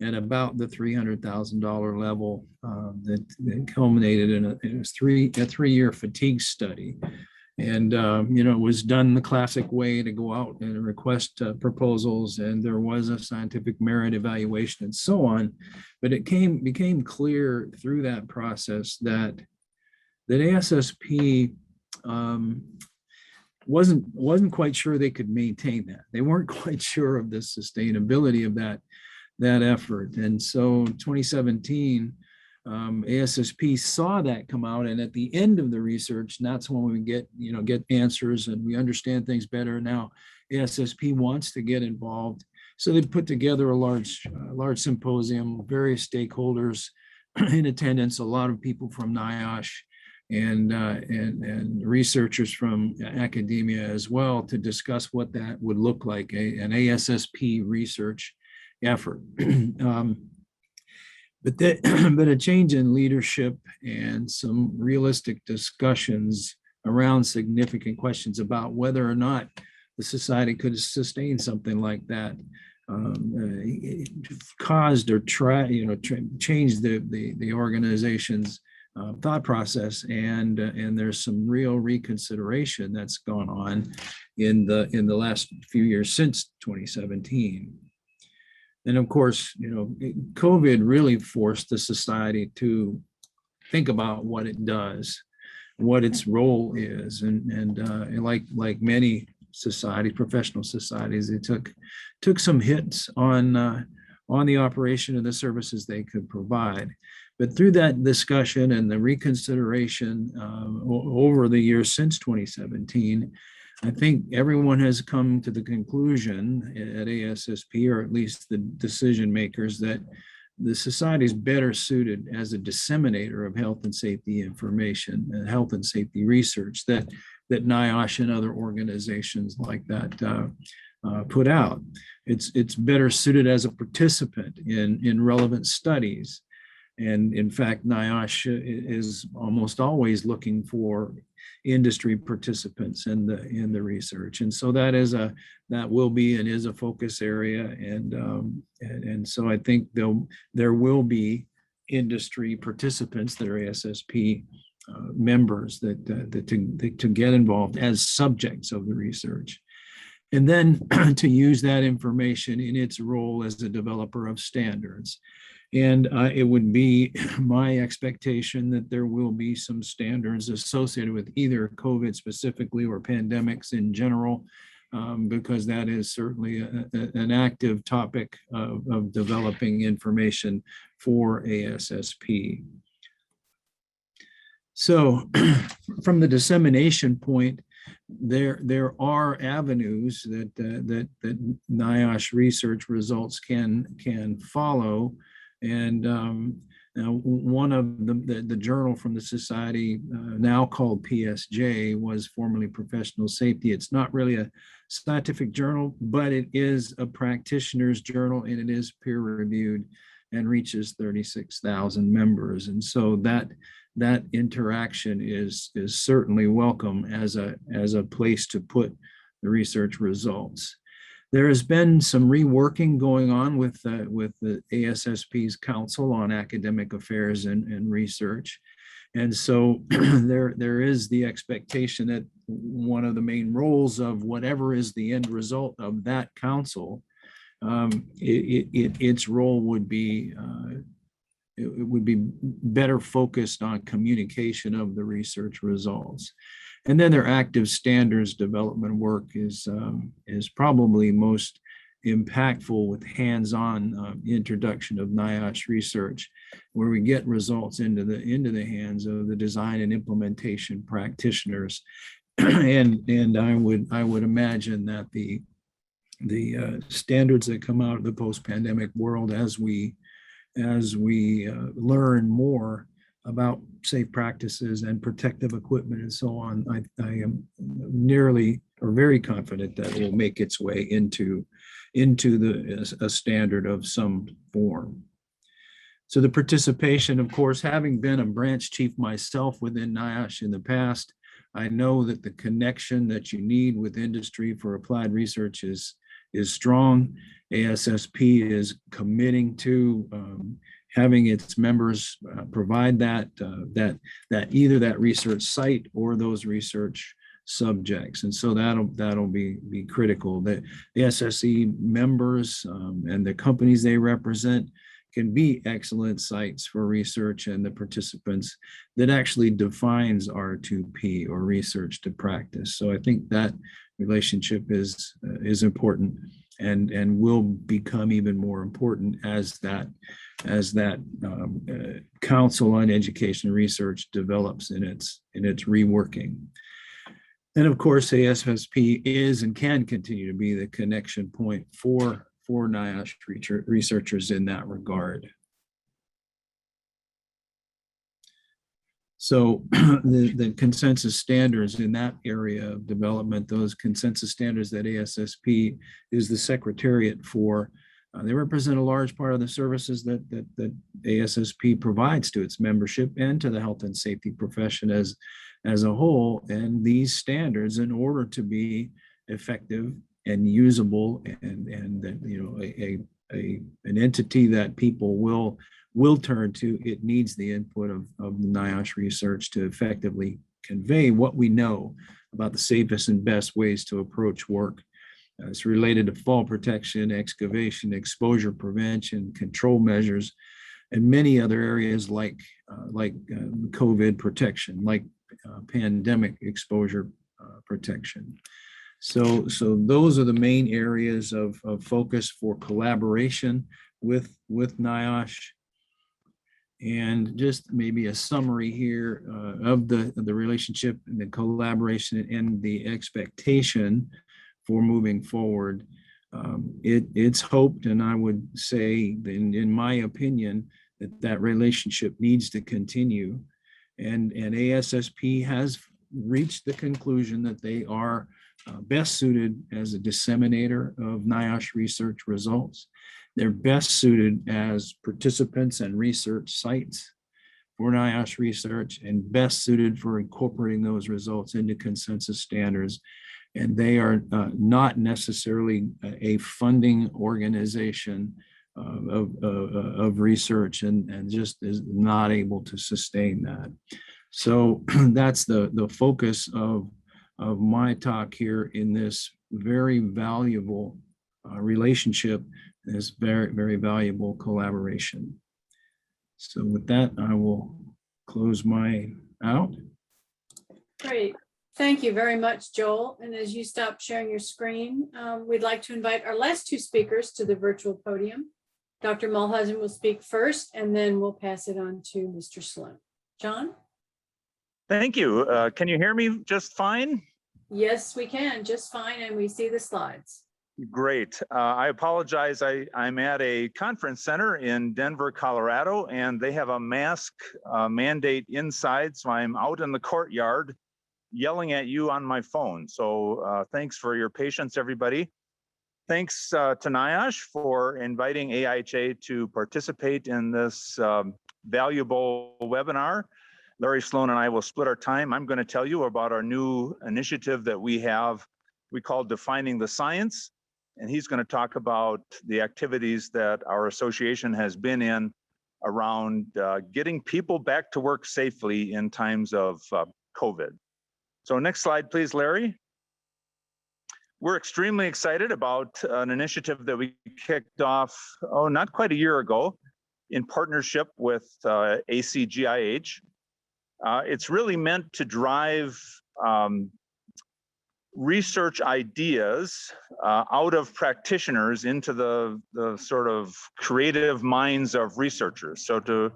at about the $300,000 level that culminated in a three-year fatigue study. And, it was done the classic way, to go out and request proposals, and there was a scientific merit evaluation and so on. But it became clear through that process that ASSP wasn't quite sure they could maintain that. They weren't quite sure of the sustainability of that effort. And so 2017, ASSP saw that come out, and at the end of the research, that's when we get answers and we understand things better. Now ASSP wants to get involved, so they put together a large symposium, various stakeholders in attendance, a lot of people from NIOSH and researchers from academia as well, to discuss what that would look like, an ASSP research effort. But a change in leadership and some realistic discussions around significant questions about whether or not the society could sustain something like that caused or changed the organization's thought process, and there's some real reconsideration that's gone on in the last few years since 2017. And of course, COVID really forced the society to think about what it does, what its role is, and like many professional societies, it took some hits on the operation of the services they could provide. But through that discussion and the reconsideration over the years since 2017, I think everyone has come to the conclusion at ASSP, or at least the decision makers, that the society is better suited as a disseminator of health and safety information and health and safety research that NIOSH and other organizations like that put out. It's better suited as a participant in relevant studies. And in fact, NIOSH is almost always looking for industry participants in the research, and so that will be and is a focus area, and so I think there will be industry participants that are ASSP members that to get involved as subjects of the research, and then to use that information in its role as a developer of standards. And it would be my expectation that there will be some standards associated with either COVID specifically or pandemics in general, because that is certainly an active topic of developing information for ASSP. So from the dissemination point, there are avenues that NIOSH research results can follow. And now one of the journal from the society, now called PSJ, was formerly Professional Safety. It's not really a scientific journal, but it is a practitioner's journal, and it is peer reviewed and reaches 36,000 members. And so that interaction is certainly welcome as a place to put the research results. There has been some reworking going on with the ASSP's Council on Academic Affairs and Research. And so there is the expectation that one of the main roles of whatever is the end result of that council, its role would be it would be better focused on communication of the research results. And then their active standards development work is probably most impactful with hands-on introduction of NIOSH research, where we get results into the hands of the design and implementation practitioners. and I would imagine that the standards that come out of the post-pandemic world, as we learn more about safe practices and protective equipment and so on, I am nearly or very confident that it will make its way into a standard of some form. So the participation, of course, having been a branch chief myself within NIOSH in the past, I know that the connection that you need with industry for applied research is strong. ASSP is committing to having its members provide that either that research site or those research subjects, and so that'll be critical. That the SSE members and the companies they represent can be excellent sites for research, and the participants that actually defines R2P, or research to practice. So I think that relationship is important and will become even more important as that Council on Education and Research develops in its reworking. And of course, ASSP is and can continue to be the connection point for NIOSH researchers in that regard. So the consensus standards in that area of development, those consensus standards that ASSP is the secretariat for, they represent a large part of the services that ASSP provides to its membership and to the health and safety profession as a whole. And these standards, in order to be effective and usable and an entity that people will will turn to, it needs the input of the NIOSH research to effectively convey what we know about the safest and best ways to approach work. It's related to fall protection, excavation, exposure prevention, control measures, and many other areas like COVID protection, like pandemic exposure protection. So those are the main areas of focus for collaboration with NIOSH. And just maybe a summary here of the relationship and the collaboration and the expectation for moving forward. It's hoped, and I would say, in my opinion, that relationship needs to continue. And ASSP has reached the conclusion that they are best suited as a disseminator of NIOSH research results. They're best suited as participants and research sites for NIOSH research, and best suited for incorporating those results into consensus standards. And they are not necessarily a funding organization of research, and just is not able to sustain that. So that's the focus of my talk here in this very valuable relationship, this very, very valuable collaboration. So with that, I will close my out. Great. Thank you very much, Joel. And as you stop sharing your screen, we'd like to invite our last two speakers to the virtual podium. Dr. Mulhausen will speak first, and then we'll pass it on to Mr. Sloan. John? Thank you. Can you hear me just fine? Yes, we can, just fine, and we see the slides. Great. I apologize. I'm at a conference center in Denver, Colorado, and they have a mask mandate inside. So I'm out in the courtyard yelling at you on my phone. So thanks for your patience, everybody. Thanks to NIOSH for inviting AIHA to participate in this valuable webinar. Larry Sloan and I will split our time. I'm going to tell you about our new initiative that we have, we call Defining the Science. And he's going to talk about the activities that our association has been in around getting people back to work safely in times of COVID. So next slide, please, Larry. We're extremely excited about an initiative that we kicked off, not quite a year ago, in partnership with ACGIH. It's really meant to drive research ideas out of practitioners into the sort of creative minds of researchers. So to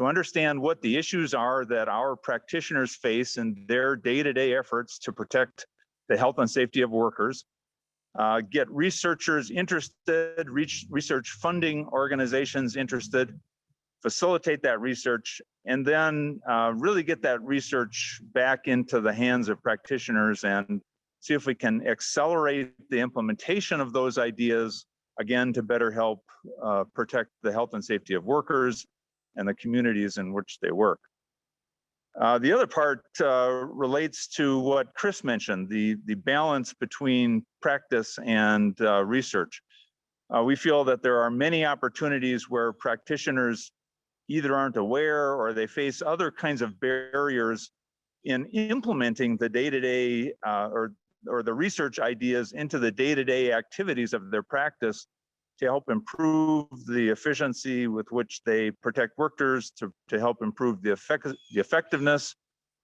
understand what the issues are that our practitioners face in their day-to-day efforts to protect the health and safety of workers, get researchers interested, research funding organizations interested, facilitate that research, and then really get that research back into the hands of practitioners and see if we can accelerate the implementation of those ideas, again, to better help protect the health and safety of workers and the communities in which they work. The other part relates to what Chris mentioned, the balance between practice and research. We feel that there are many opportunities where practitioners either aren't aware or they face other kinds of barriers in implementing the day-to-day or the research ideas into the day-to-day activities of their practice to help improve the efficiency with which they protect workers, to help improve the effectiveness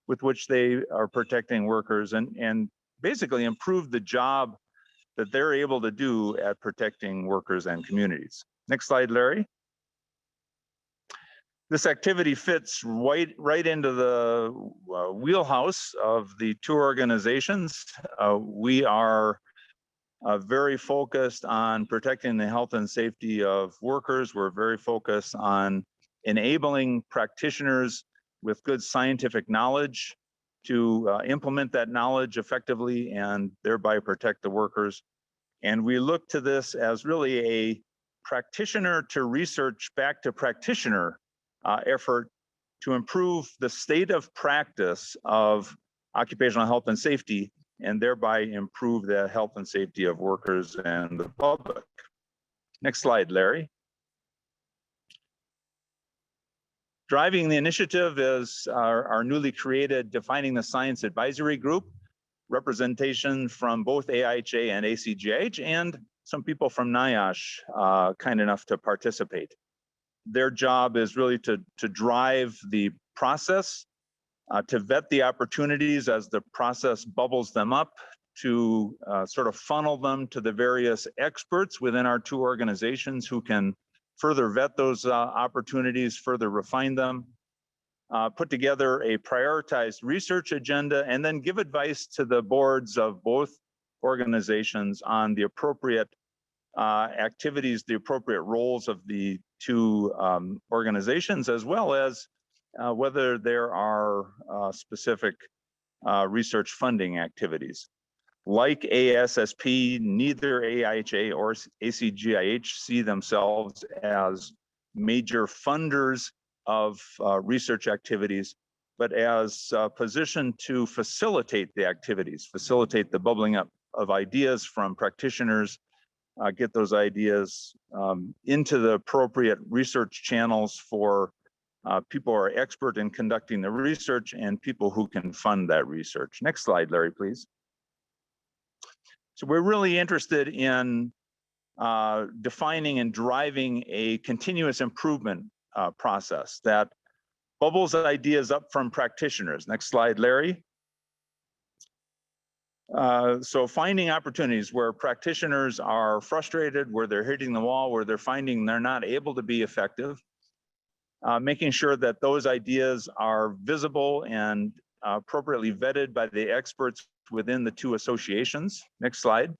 with which they are protecting workers, and basically improve the job that they're able to do at protecting workers and communities. Next slide, Larry. This activity fits right into the wheelhouse of the two organizations. We are very focused on protecting the health and safety of workers. We're very focused on enabling practitioners with good scientific knowledge to implement that knowledge effectively and thereby protect the workers. And we look to this as really a practitioner to research back to practitioner effort to improve the state of practice of occupational health and safety, and thereby improve the health and safety of workers and the public. Next slide, Larry. Driving the initiative is our newly created Defining the Science Advisory Group, representation from both AIHA and ACGH, and some people from NIOSH kind enough to participate. Their job is really to drive the process, to vet the opportunities as the process bubbles them up, to sort of funnel them to the various experts within our two organizations who can further vet those opportunities, further refine them, put together a prioritized research agenda, and then give advice to the boards of both organizations on the appropriate activities, the appropriate roles of the two organizations, as well as whether there are specific research funding activities. Like ASSP, neither AIHA or ACGIH see themselves as major funders of research activities, but as positioned to facilitate the activities, facilitate the bubbling up of ideas from practitioners, get those ideas into the appropriate research channels for people who are expert in conducting the research and people who can fund that research. Next slide, Larry, please. So we're really interested in defining and driving a continuous improvement process that bubbles ideas up from practitioners. Next slide, Larry. So finding opportunities where practitioners are frustrated, where they're hitting the wall, where they're finding they're not able to be effective, making sure that those ideas are visible and appropriately vetted by the experts within the two associations. Next slide.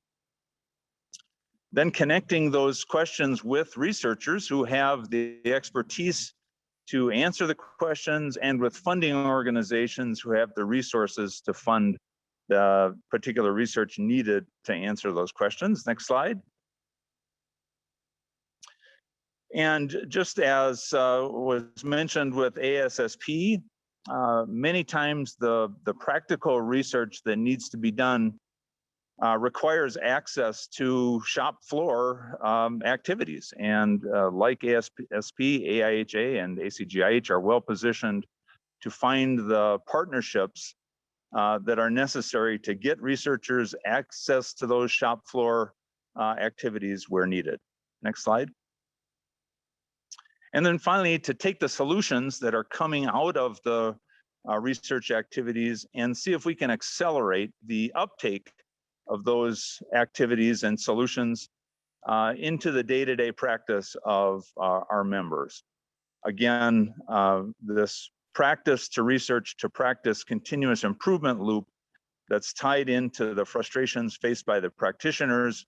Then connecting those questions with researchers who have the expertise to answer the questions, and with funding organizations who have the resources to fund the particular research needed to answer those questions. Next slide. And just as was mentioned with ASSP, many times the practical research that needs to be done requires access to shop floor activities. And like ASSP, AIHA, and ACGIH are well positioned to find the partnerships that are necessary to get researchers access to those shop floor activities where needed. Next slide. And then finally, to take the solutions that are coming out of the research activities and see if we can accelerate the uptake of those activities and solutions into the day-to-day practice of our members. Again, this practice to research to practice continuous improvement loop that's tied into the frustrations faced by the practitioners,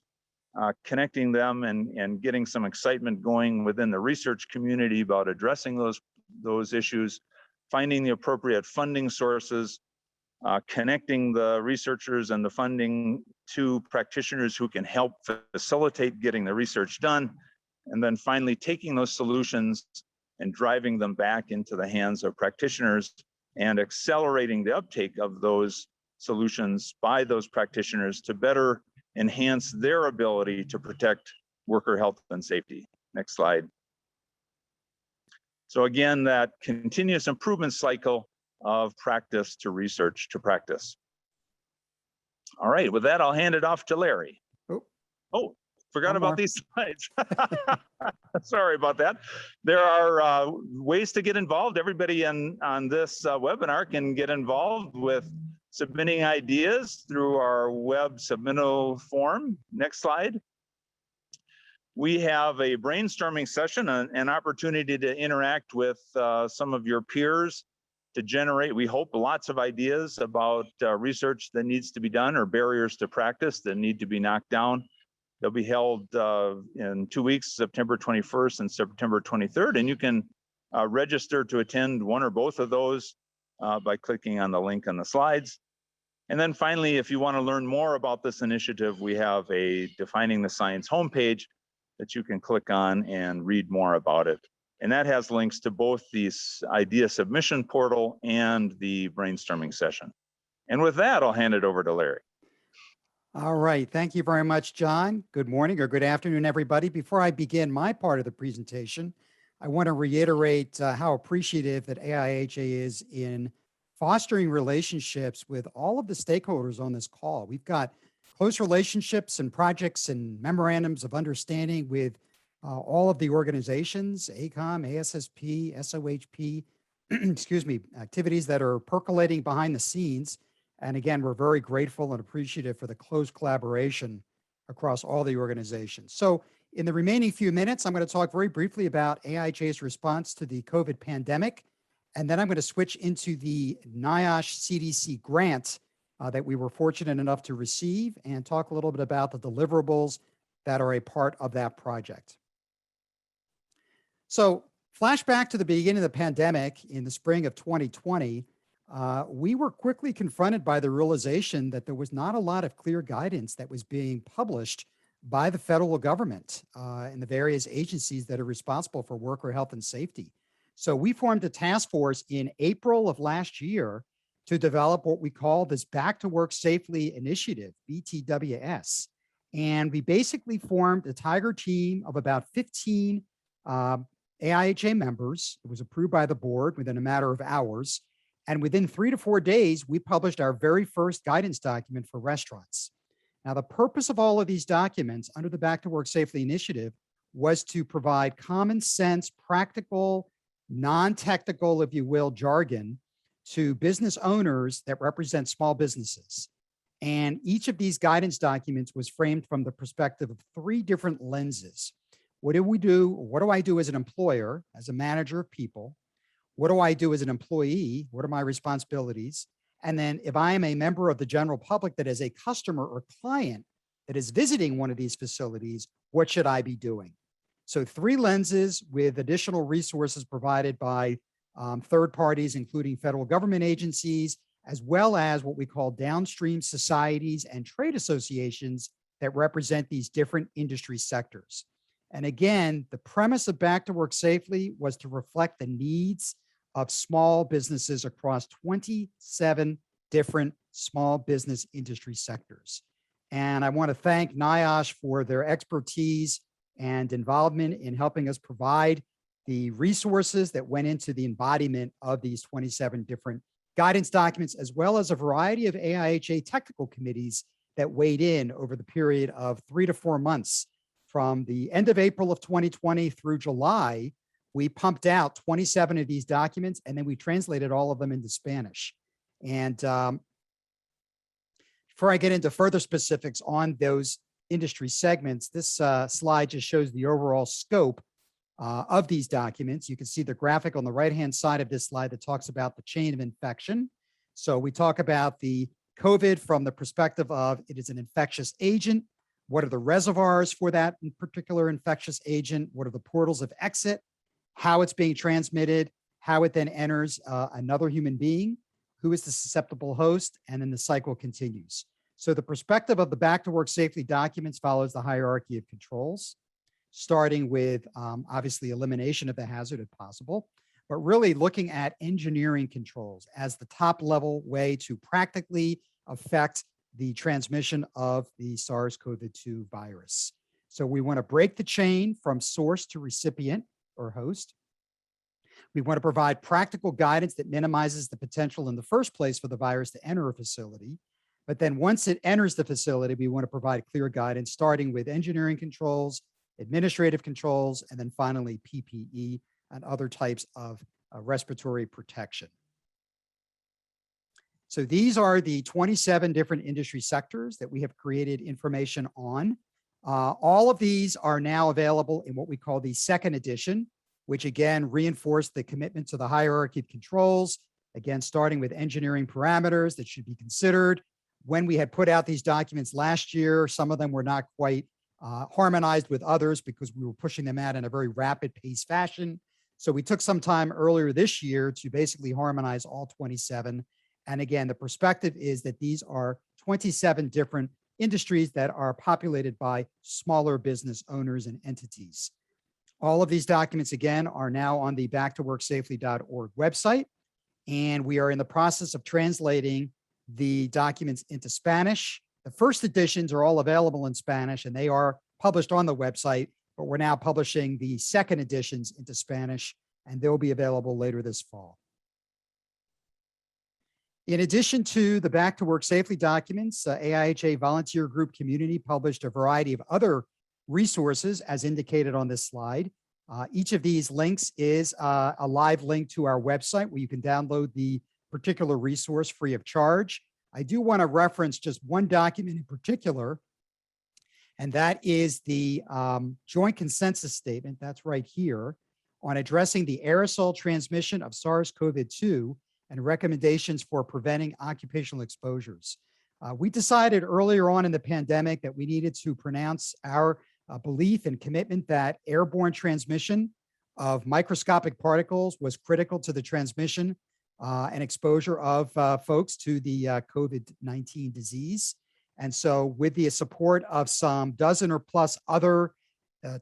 connecting them and getting some excitement going within the research community about addressing those issues, finding the appropriate funding sources, connecting the researchers and the funding to practitioners who can help facilitate getting the research done, and then finally taking those solutions and driving them back into the hands of practitioners and accelerating the uptake of those solutions by those practitioners to better enhance their ability to protect worker health and safety. Next slide. So again, that continuous improvement cycle of practice to research to practice. All right, with that, I'll hand it off to Larry. Oh, forgot about these slides. Sorry about that. There are ways to get involved. Everybody on this webinar can get involved with submitting ideas through our web submittal form. Next slide. We have a brainstorming session, an opportunity to interact with some of your peers to generate, we hope, lots of ideas about research that needs to be done or barriers to practice that need to be knocked down. They'll be held in 2 weeks, September 21st and September 23rd, and you can register to attend one or both of those by clicking on the link on the slides. And then finally, if you want to learn more about this initiative, we have a Defining the Science homepage that you can click on and read more about it. And that has links to both the idea submission portal and the brainstorming session. And with that, I'll hand it over to Larry. All right. Thank you very much, John. Good morning or good afternoon, everybody. Before I begin my part of the presentation, I want to reiterate how appreciative that AIHA is in fostering relationships with all of the stakeholders on this call. We've got close relationships and projects and memorandums of understanding with all of the organizations, ACOM, ASSP, SOHP, excuse me, activities that are percolating behind the scenes. And again, we're very grateful and appreciative for the close collaboration across all the organizations. So in the remaining few minutes, I'm going to talk very briefly about AIHA's response to the COVID pandemic. And then I'm going to switch into the NIOSH CDC grant that we were fortunate enough to receive and talk a little bit about the deliverables that are a part of that project. So flashback to the beginning of the pandemic in the spring of 2020, we were quickly confronted by the realization that there was not a lot of clear guidance that was being published by the federal government and the various agencies that are responsible for worker health and safety. So we formed a task force in April of last year to develop what we call this Back to Work Safely Initiative, BTWS. And we basically formed a tiger team of about 15 AIHA members. It was approved by the board within a matter of hours. And within 3 to 4 days, we published our very first guidance document for restaurants. Now, the purpose of all of these documents under the Back to Work Safely Initiative was to provide common sense, practical, non-technical, if you will, jargon to business owners that represent small businesses. And each of these guidance documents was framed from the perspective of 3 different lenses. What do we do? What do I do as an employer, as a manager of people? What do I do as an employee? What are my responsibilities? And then if I am a member of the general public that is a customer or client that is visiting one of these facilities, what should I be doing? So 3 lenses with additional resources provided by third parties, including federal government agencies, as well as what we call downstream societies and trade associations that represent these different industry sectors. And again, the premise of Back to Work Safely was to reflect the needs of small businesses across 27 different small business industry sectors. And I want to thank NIOSH for their expertise and involvement in helping us provide the resources that went into the embodiment of these 27 different guidance documents, as well as a variety of AIHA technical committees that weighed in over the period of 3 to 4 months. From the end of April of 2020 through July, we pumped out 27 of these documents, and then we translated all of them into Spanish. And before I get into further specifics on those industry segments, this slide just shows the overall scope of these documents. You can see the graphic on the right-hand side of this slide that talks about the chain of infection. So we talk about the COVID from the perspective of it is an infectious agent. What are the reservoirs for that particular infectious agent? What are the portals of exit? How it's being transmitted, how it then enters another human being, who is the susceptible host, and then the cycle continues. So the perspective of the Back to Work Safely documents follows the hierarchy of controls, starting with obviously elimination of the hazard if possible, but really looking at engineering controls as the top level way to practically affect the transmission of the SARS-CoV-2 virus. So we want to break the chain from source to recipient or host. We want to provide practical guidance that minimizes the potential in the first place for the virus to enter a facility. But then once it enters the facility, we want to provide clear guidance, starting with engineering controls, administrative controls, and then finally PPE and other types of respiratory protection. So these are the 27 different industry sectors that we have created information on. All of these are now available in what we call the 2nd edition, which again reinforced the commitment to the hierarchy of controls, again, starting with engineering parameters that should be considered. When we had put out these documents last year, some of them were not quite harmonized with others because we were pushing them out in a very rapid pace fashion. So we took some time earlier this year to basically harmonize all 27. And again, the perspective is that these are 27 different industries that are populated by smaller business owners and entities. All of these documents, again, are now on the backtoworksafely.org website. And we are in the process of translating the documents into Spanish. The first editions are all available in Spanish, and they are published on the website. but we're now publishing the second editions into Spanish, and they'll be available later this fall. In addition to the Back to Work Safely documents, AIHA volunteer group community published a variety of other resources as indicated on this slide. Each of these links is a live link to our website where you can download the particular resource free of charge. I do want to reference just one document in particular, and that is the joint consensus statement, that's right here, on addressing the aerosol transmission of SARS-CoV-2 and recommendations for preventing occupational exposures. We decided earlier on in the pandemic that we needed to pronounce our belief and commitment that airborne transmission of microscopic particles was critical to the transmission and exposure of folks to the COVID-19 disease. And so with the support of some dozen or plus other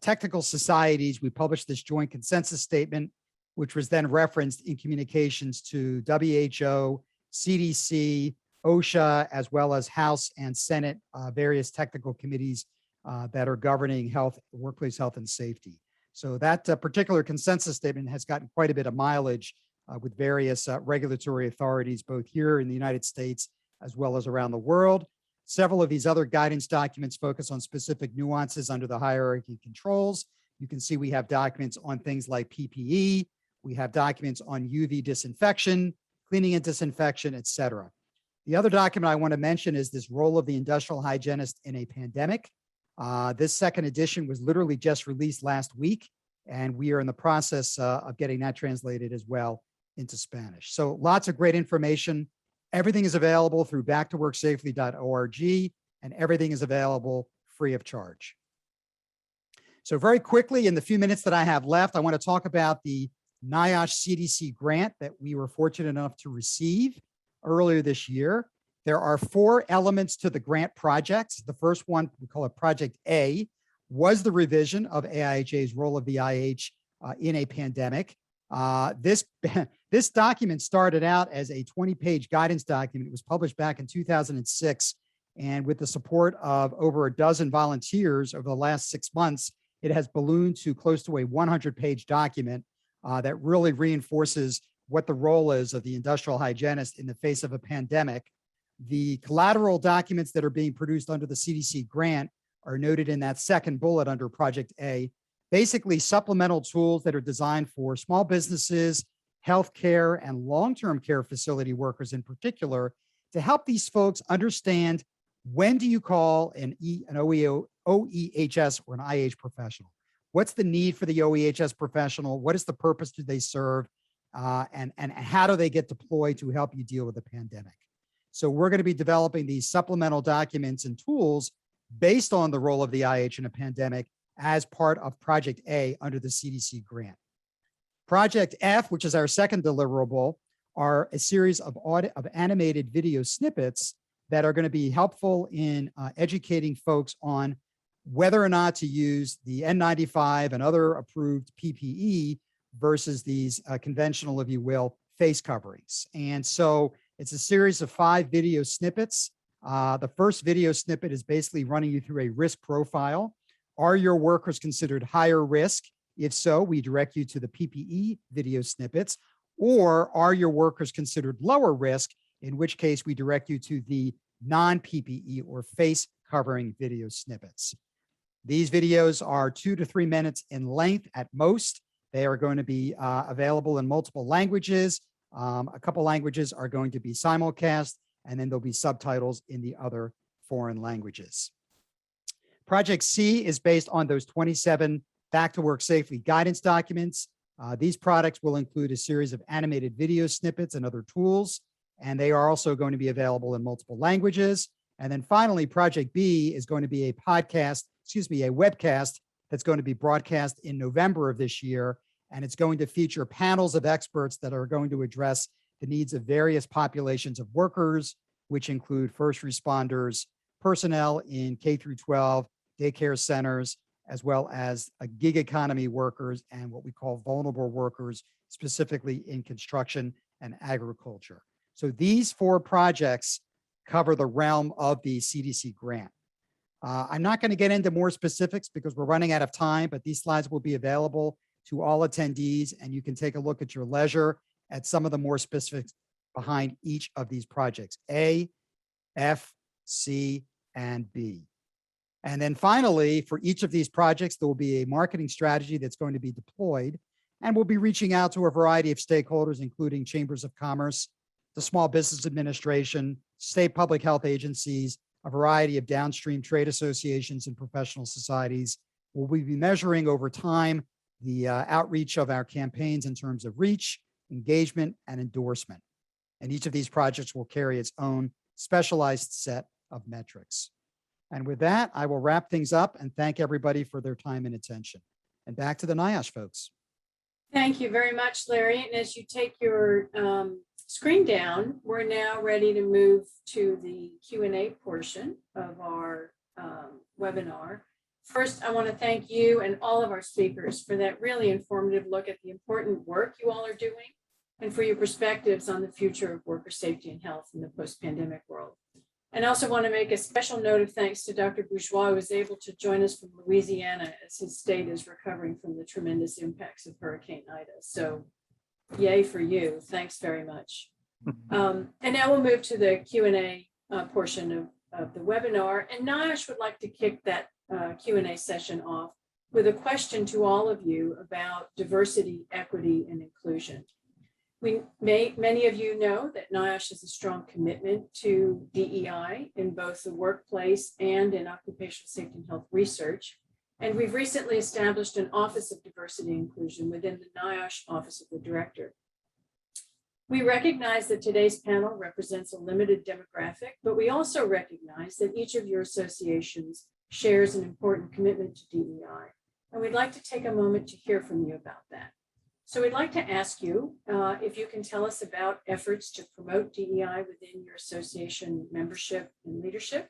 technical societies, we published this joint consensus statement, which was then referenced in communications to WHO, CDC, OSHA, as well as House and Senate, various technical committees that are governing health, workplace health and safety. So that particular consensus statement has gotten quite a bit of mileage with various regulatory authorities, both here in the United States as well as around the world. Several of these other guidance documents focus on specific nuances under the hierarchy controls. You can see we have documents on things like PPE. We have documents on UV disinfection, cleaning and disinfection, et cetera. The other document I want to mention is this role of the industrial hygienist in a pandemic. This second edition was literally just released last week, and we are in the process of getting that translated as well into Spanish. So lots of great information. Everything is available through backtoworksafely.org, and everything is available free of charge. So very quickly, in the few minutes that I have left, I want to talk about the NIOSH CDC grant that we were fortunate enough to receive earlier this year. There are 4 elements to the grant project. The first one, we call it Project A, was the revision of AIHA's role of the IH in a pandemic. This document started out as a 20-page guidance document. It was published back in 2006. And with the support of over a dozen volunteers over the last 6 months, it has ballooned to close to a 100-page document that really reinforces what the role is of the industrial hygienist in the face of a pandemic. The collateral documents that are being produced under the CDC grant are noted in that second bullet under Project A, basically supplemental tools that are designed for small businesses, healthcare, and long-term care facility workers in particular, to help these folks understand when do you call an OEHS or an IH professional? What's the need for the OEHS professional? What is the purpose do they serve? And how do they get deployed to help you deal with the pandemic? So we're going to be developing these supplemental documents and tools based on the role of the IH in a pandemic as part of Project A under the CDC grant. Project F, which is our second deliverable, are a series of animated video snippets that are going to be helpful in educating folks on whether or not to use the N95 and other approved PPE versus these conventional, if you will, face coverings. And so it's a series of 5 video snippets. The first video snippet is basically running you through a risk profile. Are your workers considered higher risk? If so, we direct you to the PPE video snippets. Or are your workers considered lower risk? In which case we direct you to the non-PPE or face covering video snippets. These videos are 2 to 3 minutes in length at most. They are going to be available in multiple languages. A couple languages are going to be simulcast, and then there'll be subtitles in the other foreign languages. Project C is based on those 27 Back to Work Safely guidance documents. These products will include a series of animated video snippets and other tools, and they are also going to be available in multiple languages. And then finally, Project B is going to be a webcast that's going to be broadcast in November of this year. And it's going to feature panels of experts that are going to address the needs of various populations of workers, which include first responders, personnel in K through 12, daycare centers, as well as gig economy workers and what we call vulnerable workers, specifically in construction and agriculture. So these 4 projects cover the realm of the CDC grant. I'm not going to get into more specifics because we're running out of time, but these slides will be available to all attendees, and you can take a look at your leisure at some of the more specifics behind each of these projects, A, F, C, and B. And then finally, for each of these projects, there will be a marketing strategy that's going to be deployed, and we'll be reaching out to a variety of stakeholders, including chambers of commerce, the Small Business Administration, state public health agencies, a variety of downstream trade associations and professional societies. We'll be measuring over time the outreach of our campaigns in terms of reach, engagement, and endorsement. And each of these projects will carry its own specialized set of metrics. And with that, I will wrap things up and thank everybody for their time and attention. And back to the NIOSH folks. Thank you very much, Larry. And as you take your screen down, we're now ready to move to the Q&A portion of our webinar. First, I want to thank you and all of our speakers for that really informative look at the important work you all are doing and for your perspectives on the future of worker safety and health in the post-pandemic world. And I also want to make a special note of thanks to Dr. Bourgeois, who was able to join us from Louisiana as his state is recovering from the tremendous impacts of Hurricane Ida. So yay for you. Thanks very much. And now we'll move to the Q&A portion of the webinar. And NIOSH would like to kick that Q&A session off with a question to all of you about diversity, equity, and inclusion. Many of you know that NIOSH has a strong commitment to DEI in both the workplace and in occupational safety and health research. And we've recently established an Office of Diversity and Inclusion within the NIOSH Office of the Director. We recognize that today's panel represents a limited demographic, but we also recognize that each of your associations shares an important commitment to DEI. And we'd like to take a moment to hear from you about that. So we'd like to ask you if you can tell us about efforts to promote DEI within your association membership and leadership.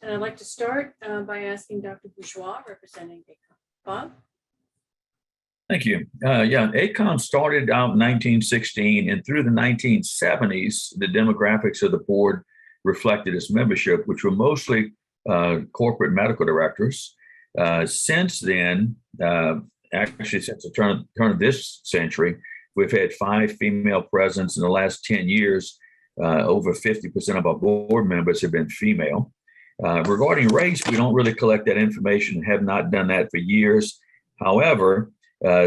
And I'd like to start by asking Dr. Bourgeois, representing ACOM. Bob? Thank you. ACOM started out in 1916, and through the 1970s, the demographics of the board reflected its membership, which were mostly corporate medical directors. Since then, actually, since the turn of this century, we've had 5 female presidents in the last 10 years. Over 50% of our board members have been female. Regarding race, we don't really collect that information, have not done that for years. However,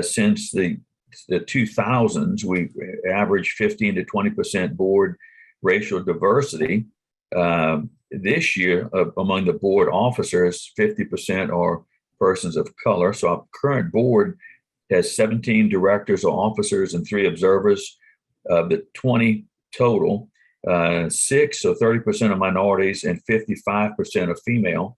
since the 2000s, we averaged 15 to 20% board racial diversity. This year, among the board officers, 50% are persons of color. So our current board has 17 directors or officers and 3 observers. Of the 20 total, 6 or 30% are minorities and 55% are female.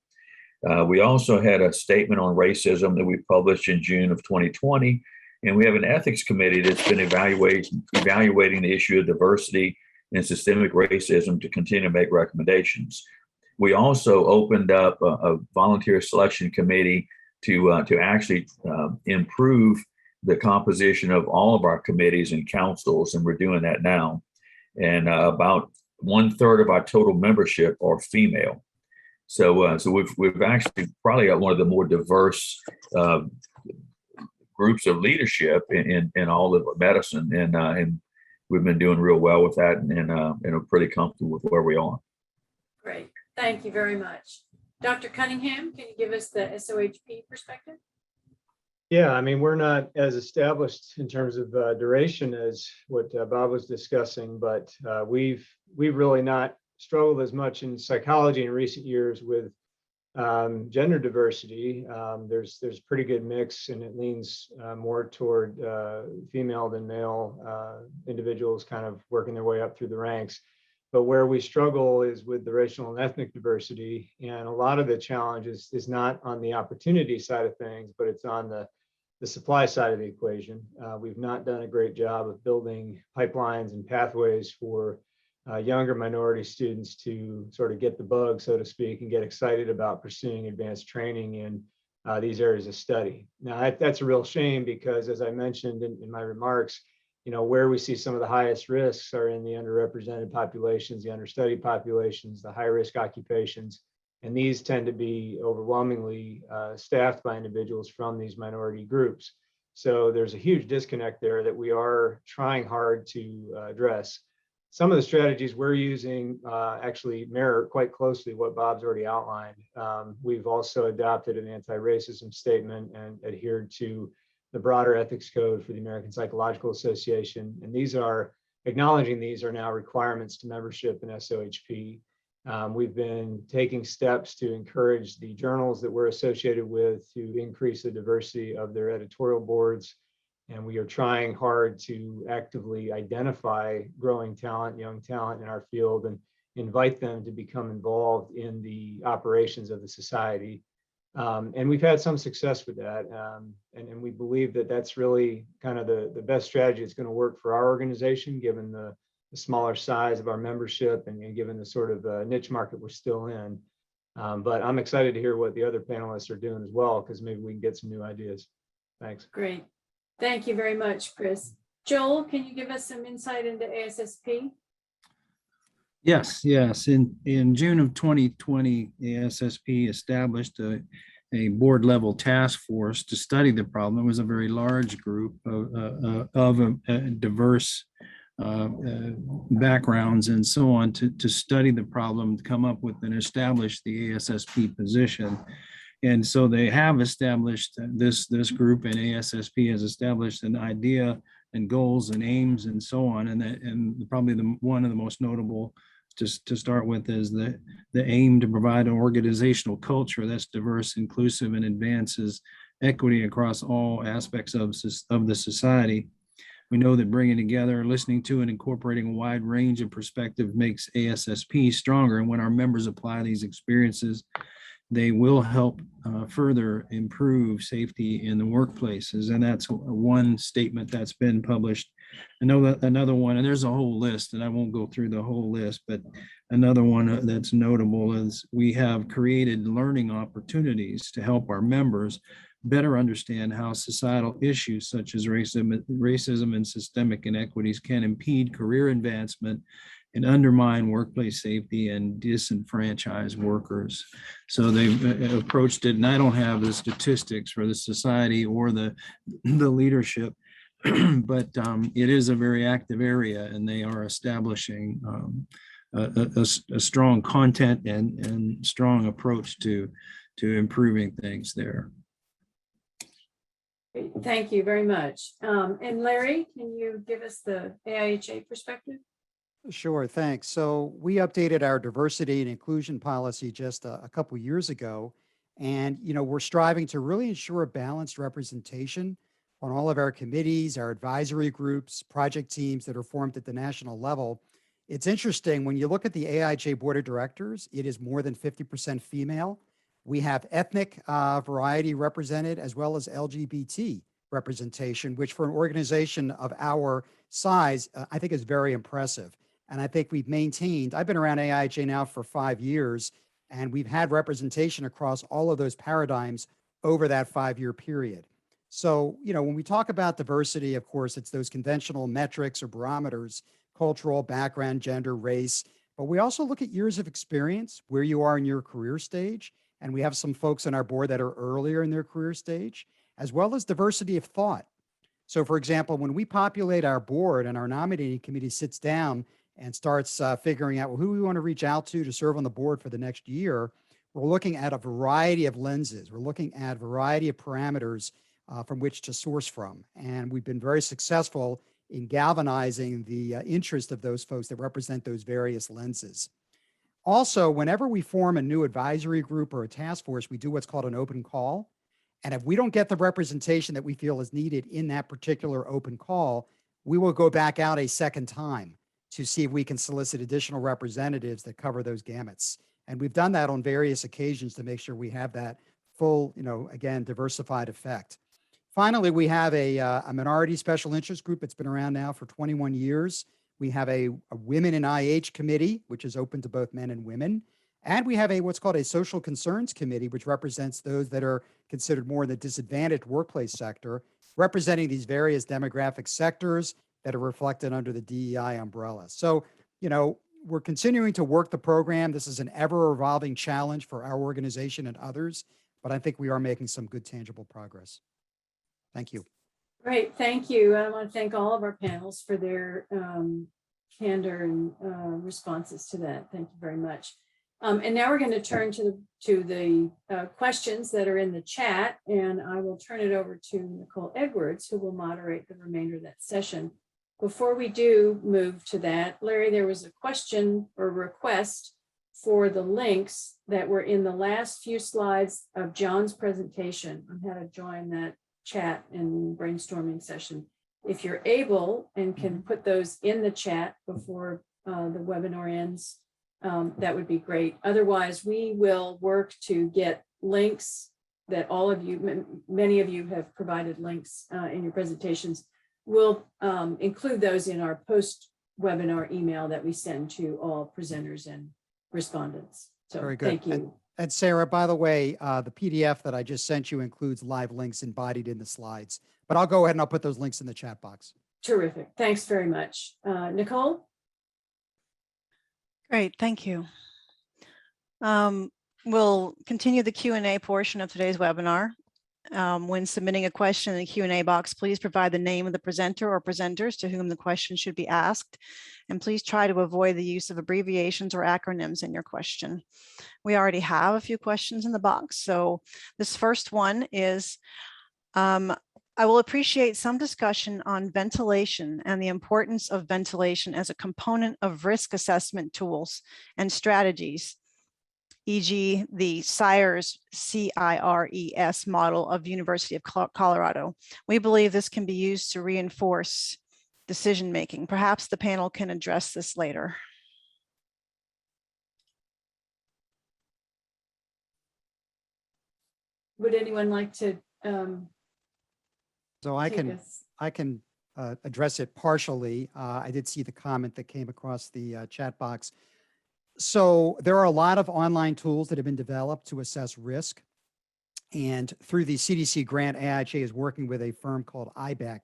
We also had a statement on racism that we published in June of 2020. And we have an ethics committee that's been evaluating the issue of diversity and systemic racism to continue to make recommendations. We also opened up a volunteer selection committee to actually improve the composition of all of our committees and councils, and we're doing that now. And about 1/3 of our total membership are female. So we've actually probably got one of the more diverse groups of leadership in all of medicine, and we've been doing real well with that, and are pretty comfortable with where we are. Great, thank you very much. Dr. Cunningham, can you give us the SOHP perspective? Yeah, I mean, we're not as established in terms of duration as what Bob was discussing, but we've really not struggled as much in psychology in recent years with gender diversity. There's pretty good mix, and it leans more toward female than male individuals kind of working their way up through the ranks. But where we struggle is with the racial and ethnic diversity. And a lot of the challenge is not on the opportunity side of things, but it's on the supply side of the equation. We've not done a great job of building pipelines and pathways for younger minority students to sort of get the bug, so to speak, and get excited about pursuing advanced training in these areas of study. Now, that's a real shame because, as I mentioned in my remarks, where we see some of the highest risks are in the underrepresented populations, the understudied populations, the high-risk occupations. And these tend to be overwhelmingly staffed by individuals from these minority groups. So there's a huge disconnect there that we are trying hard to address. Some of the strategies we're using actually mirror quite closely what Bob's already outlined. We've also adopted an anti-racism statement and adhered to the broader ethics code for the American Psychological Association. And these are, acknowledging these are now requirements to membership in SOHP. We've been taking steps to encourage the journals that we're associated with to increase the diversity of their editorial boards. And we are trying hard to actively identify growing talent, young talent in our field, and invite them to become involved in the operations of the society. And we've had some success with that. And we believe that that's really kind of the best strategy that's going to work for our organization, given the smaller size of our membership and given the sort of niche market we're still in. But I'm excited to hear what the other panelists are doing as well, because maybe we can get some new ideas. Thanks. Great. Thank you very much, Chris. Joel, can you give us some insight into ASSP? Yes, yes. In June of 2020, the ASSP established a board level task force to study the problem. It was a very large group of diverse backgrounds and so on to study the problem, to come up with and establish the ASSP position. And so they have established this group, and ASSP has established an idea and goals and aims and so on. And probably one of the most notable to start with is the aim to provide an organizational culture that's diverse, inclusive, and advances equity across all aspects of the society. We know that bringing together, listening to, and incorporating a wide range of perspective makes ASSP stronger. And when our members apply these experiences, they will help further improve safety in the workplaces. And that's one statement that's been published. I know that another one, and there's a whole list, and I won't go through the whole list, but another one that's notable is we have created learning opportunities to help our members better understand how societal issues such as racism and systemic inequities can impede career advancement and undermine workplace safety and disenfranchise workers. So they've approached it, and I don't have the statistics for the society or the leadership, but it is a very active area, and they are establishing a strong content and strong approach to improving things there. Great. Thank you very much. And Larry, can you give us the AIHA perspective? Sure, thanks. So we updated our diversity and inclusion policy just a couple years ago. And, we're striving to really ensure a balanced representation on all of our committees, our advisory groups, project teams that are formed at the national level. It's interesting, when you look at the AIHA Board of Directors, it is more than 50% female. We have ethnic variety represented, as well as LGBT representation, which for an organization of our size, I think is very impressive. And I think we've maintained, I've been around AIHA now for 5 years, and we've had representation across all of those paradigms over that 5-year period. So, when we talk about diversity, of course, it's those conventional metrics or barometers, cultural background, gender, race, but we also look at years of experience, where you are in your career stage. And we have some folks on our board that are earlier in their career stage, as well as diversity of thought. So for example, when we populate our board and our nominating committee sits down and starts figuring out who we want to reach out to serve on the board for the next year, we're looking at a variety of lenses. We're looking at a variety of parameters from which to source from. And we've been very successful in galvanizing the interest of those folks that represent those various lenses. Also, whenever we form a new advisory group or a task force, we do what's called an open call. And if we don't get the representation that we feel is needed in that particular open call, we will go back out a second time to see if we can solicit additional representatives that cover those gamuts. And we've done that on various occasions to make sure we have that full, again, diversified effect. Finally, we have a minority special interest group that's been around now for 21 years. We have a Women in IH committee, which is open to both men and women. And we have what's called a social concerns committee, which represents those that are considered more in the disadvantaged workplace sector, representing these various demographic sectors that are reflected under the DEI umbrella. So, we're continuing to work the program. This is an ever evolving challenge for our organization and others, but I think we are making some good tangible progress. Thank you. Great, thank you. I want to thank all of our panels for their candor and responses to that. Thank you very much. And now we're going to turn to the questions that are in the chat, and I will turn it over to Nicole Edwards, who will moderate the remainder of that session. Before we do move to that, Larry, there was a question or request for the links that were in the last few slides of John's presentation on how to join that chat and brainstorming session. If you're able and can put those in the chat before the webinar ends, that would be great. Otherwise, we will work to get links that all of you, many of you have provided links in your presentations. We'll include those in our post-webinar email that we send to all presenters and respondents. So Very good. Thank you. And Sarah, by the way, the PDF that I just sent you includes live links embodied in the slides, but I'll go ahead and I'll put those links in the chat box. Terrific. Thanks very much. Nicole? Great, thank you. We'll continue the Q&A portion of today's webinar. When submitting a question in the Q&A box, please provide the name of the presenter or presenters to whom the question should be asked. And please try to avoid the use of abbreviations or acronyms in your question. We already have a few questions in the box. So this first one is, I will appreciate some discussion on ventilation and the importance of ventilation as a component of risk assessment tools and strategies, e.g. the CIRES, CIRES model of University of Colorado. We believe this can be used to reinforce decision-making. Perhaps the panel can address this later. Would anyone like to So I take can us? address it partially. I did see the comment that came across the chat box. So there are a lot of online tools that have been developed to assess risk. And through the CDC grant, AIHA is working with a firm called IBEC.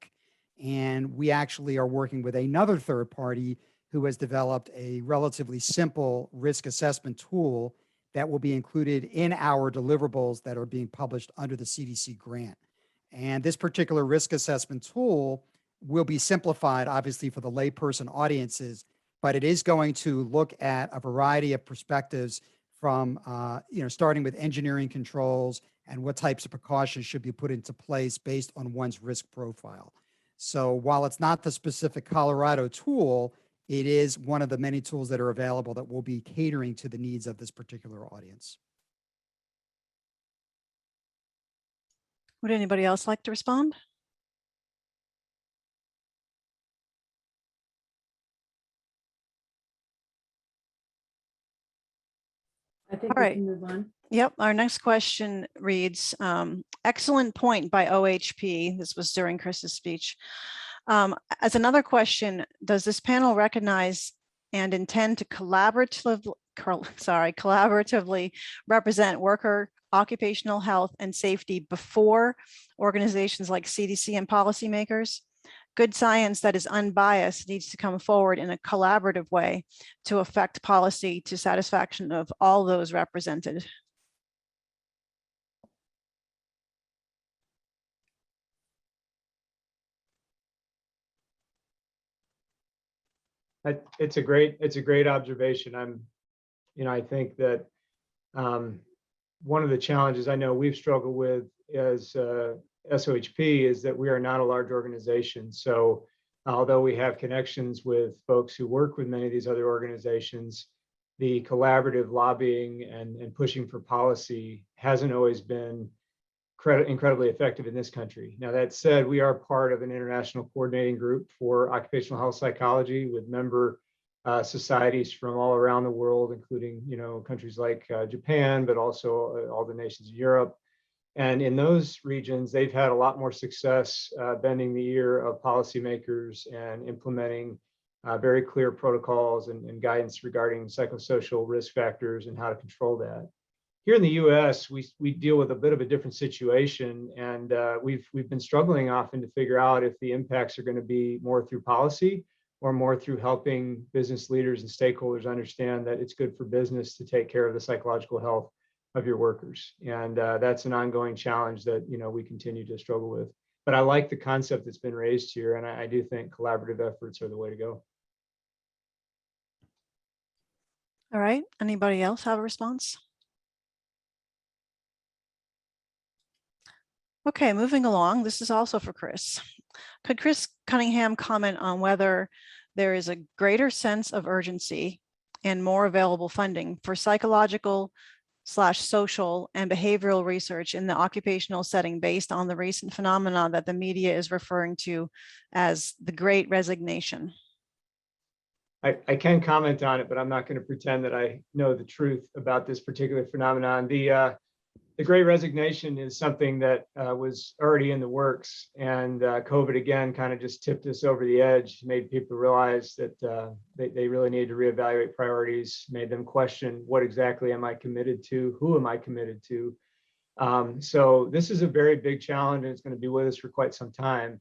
And we actually are working with another third party who has developed a relatively simple risk assessment tool that will be included in our deliverables that are being published under the CDC grant. And this particular risk assessment tool will be simplified, obviously, for the layperson audiences, but it is going to look at a variety of perspectives from, starting with engineering controls and what types of precautions should be put into place based on one's risk profile. So while it's not the specific Colorado tool, it is one of the many tools that are available that will be catering to the needs of this particular audience. Would anybody else like to respond? I think All we right. can move on. Yep, our next question reads, excellent point by OHP. This was during Chris's speech. As another question, does this panel recognize and intend to collaboratively represent worker occupational health and safety before organizations like CDC and policymakers? Good science that is unbiased needs to come forward in a collaborative way to affect policy to satisfaction of all those represented. It's a great observation. I think that one of the challenges I know we've struggled with as SOHP is that we are not a large organization. So although we have connections with folks who work with many of these other organizations, the collaborative lobbying and pushing for policy hasn't always been incredibly effective in this country. Now, that said, we are part of an international coordinating group for occupational health psychology with member societies from all around the world, including countries like Japan, but also all the nations of Europe. And in those regions, they've had a lot more success bending the ear of policymakers and implementing very clear protocols and guidance regarding psychosocial risk factors and how to control that. Here in the U.S., we deal with a bit of a different situation, and we've been struggling often to figure out if the impacts are going to be more through policy or more through helping business leaders and stakeholders understand that it's good for business to take care of the psychological health of your workers. And that's an ongoing challenge that, we continue to struggle with. But I like the concept that's been raised here, and I do think collaborative efforts are the way to go. All right. Anybody else have a response? Okay, moving along. This is also for Chris. Could Chris Cunningham comment on whether there is a greater sense of urgency and more available funding for psychological/social and behavioral research in the occupational setting based on the recent phenomena that the media is referring to as the Great Resignation? I can comment on it, but I'm not going to pretend that I know the truth about this particular phenomenon. The Great Resignation is something that was already in the works, and COVID again kind of just tipped us over the edge, made people realize that they really needed to reevaluate priorities, made them question what exactly am I committed to, who am I committed to. So this is a very big challenge, and it's going to be with us for quite some time.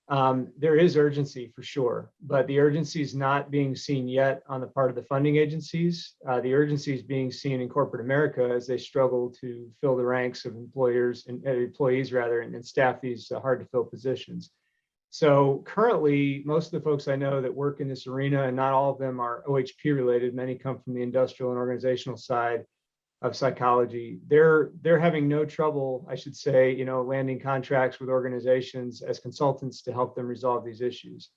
There is urgency for sure, but the urgency is not being seen yet on the part of the funding agencies. The urgency is being seen in corporate America as they struggle to fill the ranks of employees and staff these hard to fill positions. So currently, most of the folks I know that work in this arena, and not all of them are OHP related, many come from the industrial and organizational side of psychology, they're having no trouble, I should say, landing contracts with organizations as consultants to help them resolve these issues.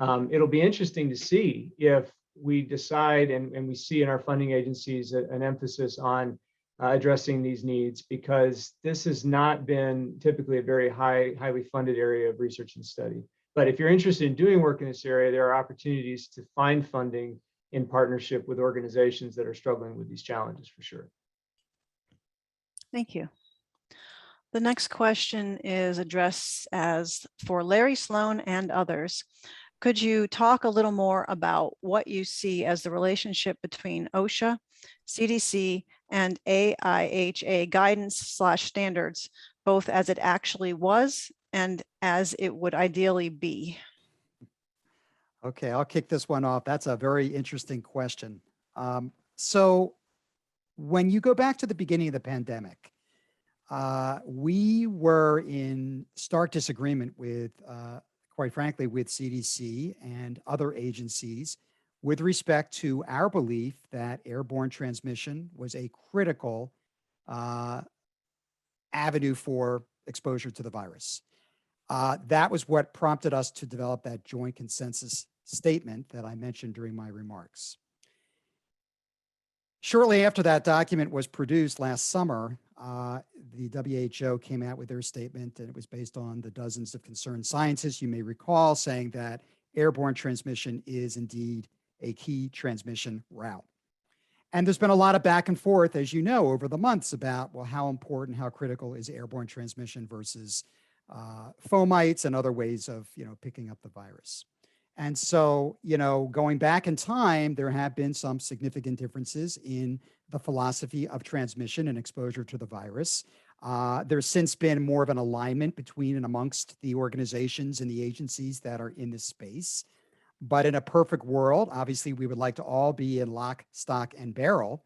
It'll be interesting to see if we decide and we see in our funding agencies an emphasis on addressing these needs, because this has not been typically a very highly funded area of research and study. But if you're interested in doing work in this area, there are opportunities to find funding in partnership with organizations that are struggling with these challenges for sure. Thank you. The next question is addressed as for Larry Sloan and others. Could you talk a little more about what you see as the relationship between OSHA, CDC, and AIHA guidance/standards, both as it actually was and as it would ideally be? Okay, I'll kick this one off. That's a very interesting question. So when you go back to the beginning of the pandemic, we were in stark disagreement with, quite frankly, with CDC and other agencies with respect to our belief that airborne transmission was a critical avenue for exposure to the virus. That was what prompted us to develop that joint consensus statement that I mentioned during my remarks. Shortly after that document was produced last summer, the WHO came out with their statement, and it was based on the dozens of concerned scientists, you may recall, saying that airborne transmission is indeed a key transmission route. And there's been a lot of back and forth, as you know, over the months about, well, how important, how critical is airborne transmission versus fomites and other ways of, picking up the virus. And so, going back in time, there have been some significant differences in the philosophy of transmission and exposure to the virus. There's since been more of an alignment between and amongst the organizations and the agencies that are in this space. But in a perfect world, obviously, we would like to all be in lock, stock, and barrel.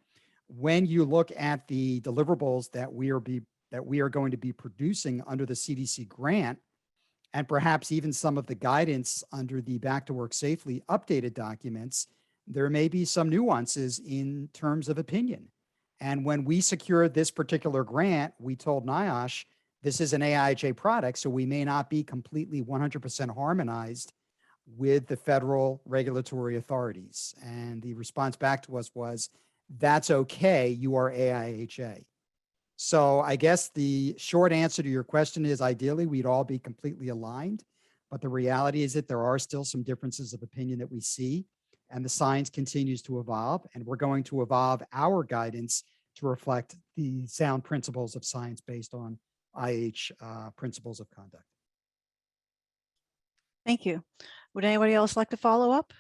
When you look at the deliverables that we are going to be producing under the CDC grant, and perhaps even some of the guidance under the Back to Work Safely updated documents, there may be some nuances in terms of opinion. And when we secured this particular grant, we told NIOSH, this is an AIHA product, so we may not be completely 100% harmonized with the federal regulatory authorities. And the response back to us was, that's okay, you are AIHA. So I guess the short answer to your question is ideally we'd all be completely aligned, but the reality is that there are still some differences of opinion that we see, and the science continues to evolve, and we're going to evolve our guidance to reflect the sound principles of science based on IH principles of conduct. Thank you. Would anybody else like to follow up?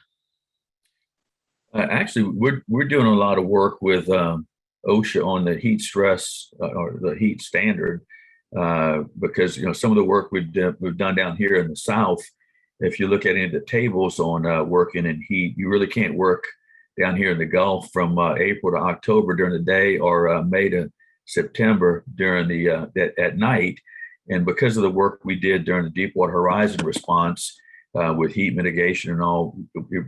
Actually, we're doing a lot of work with OSHA on the heat stress or the heat standard, because some of the work we've done down here in the South if you look at any of the tables on working in heat, you really can't work down here in the Gulf from April to October during the day, or May to September during the at night. And because of the work we did during the Deepwater Horizon response with heat mitigation and all,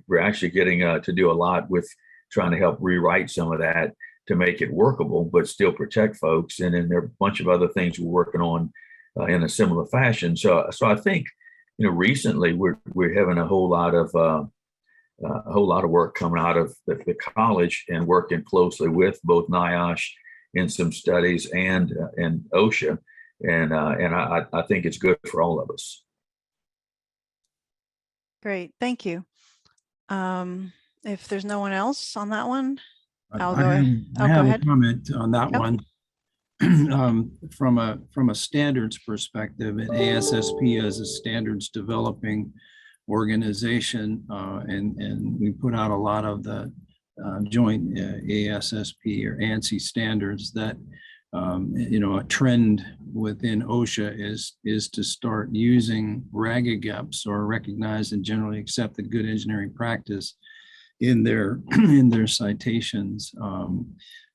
we're actually getting to do a lot with trying to help rewrite some of that to make it workable, but still protect folks. And then there are a bunch of other things we're working on in a similar fashion. So I think, recently we're having a whole lot of work coming out of the college and working closely with both NIOSH in some studies and OSHA, and I think it's good for all of us. Great, thank you. If there's no one else on that one, I'll I go have, ahead. I Oh, go have a ahead. comment on that Yep. one. From a standards perspective, at ASSP as a standards developing organization, and we put out a lot of the joint ASSP or ANSI standards that a trend within OSHA is to start using RAGAGEPS, or recognized and generally accepted good engineering practice, in their citations.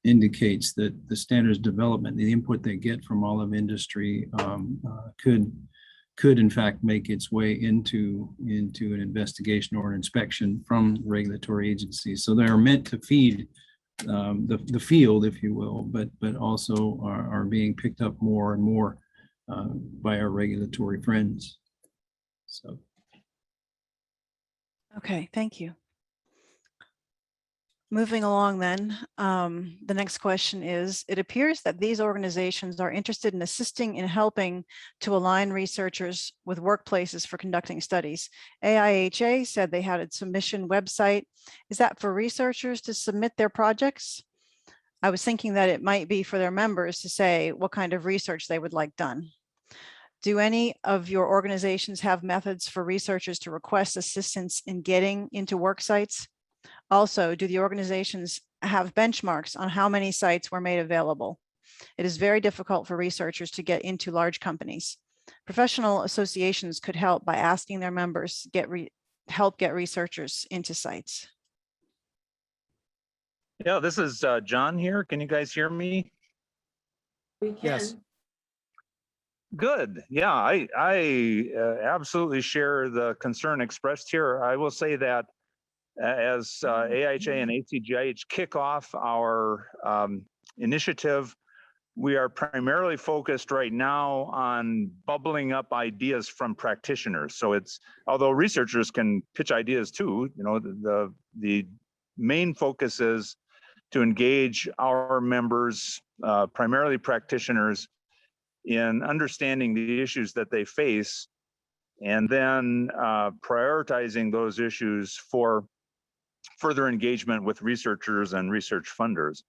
Indicates that the standards development, the input they get from all of industry, could in fact make its way into an investigation or an inspection from regulatory agencies. So they are meant to feed the field, if you will, but also are being picked up more and more by our regulatory friends. So. Okay, thank you. Moving along then, the next question is, it appears that these organizations are interested in assisting in helping to align researchers with workplaces for conducting studies. AIHA said they had a submission website. Is that for researchers to submit their projects? I was thinking that it might be for their members to say what kind of research they would like done. Do any of your organizations have methods for researchers to request assistance in getting into work sites? Also, do the organizations have benchmarks on how many sites were made available? It is very difficult for researchers to get into large companies. Professional associations could help by asking their members help get researchers into sites. Yeah, this is John here. Can you guys hear me? We can. Yes. Good. Yeah, I absolutely share the concern expressed here. I will say that as AIHA and ACGIH kick off our initiative, we are primarily focused right now on bubbling up ideas from practitioners. So although researchers can pitch ideas too, the main focus is to engage our members, primarily practitioners, in understanding the issues that they face, and then prioritizing those issues for further engagement with researchers and research funders.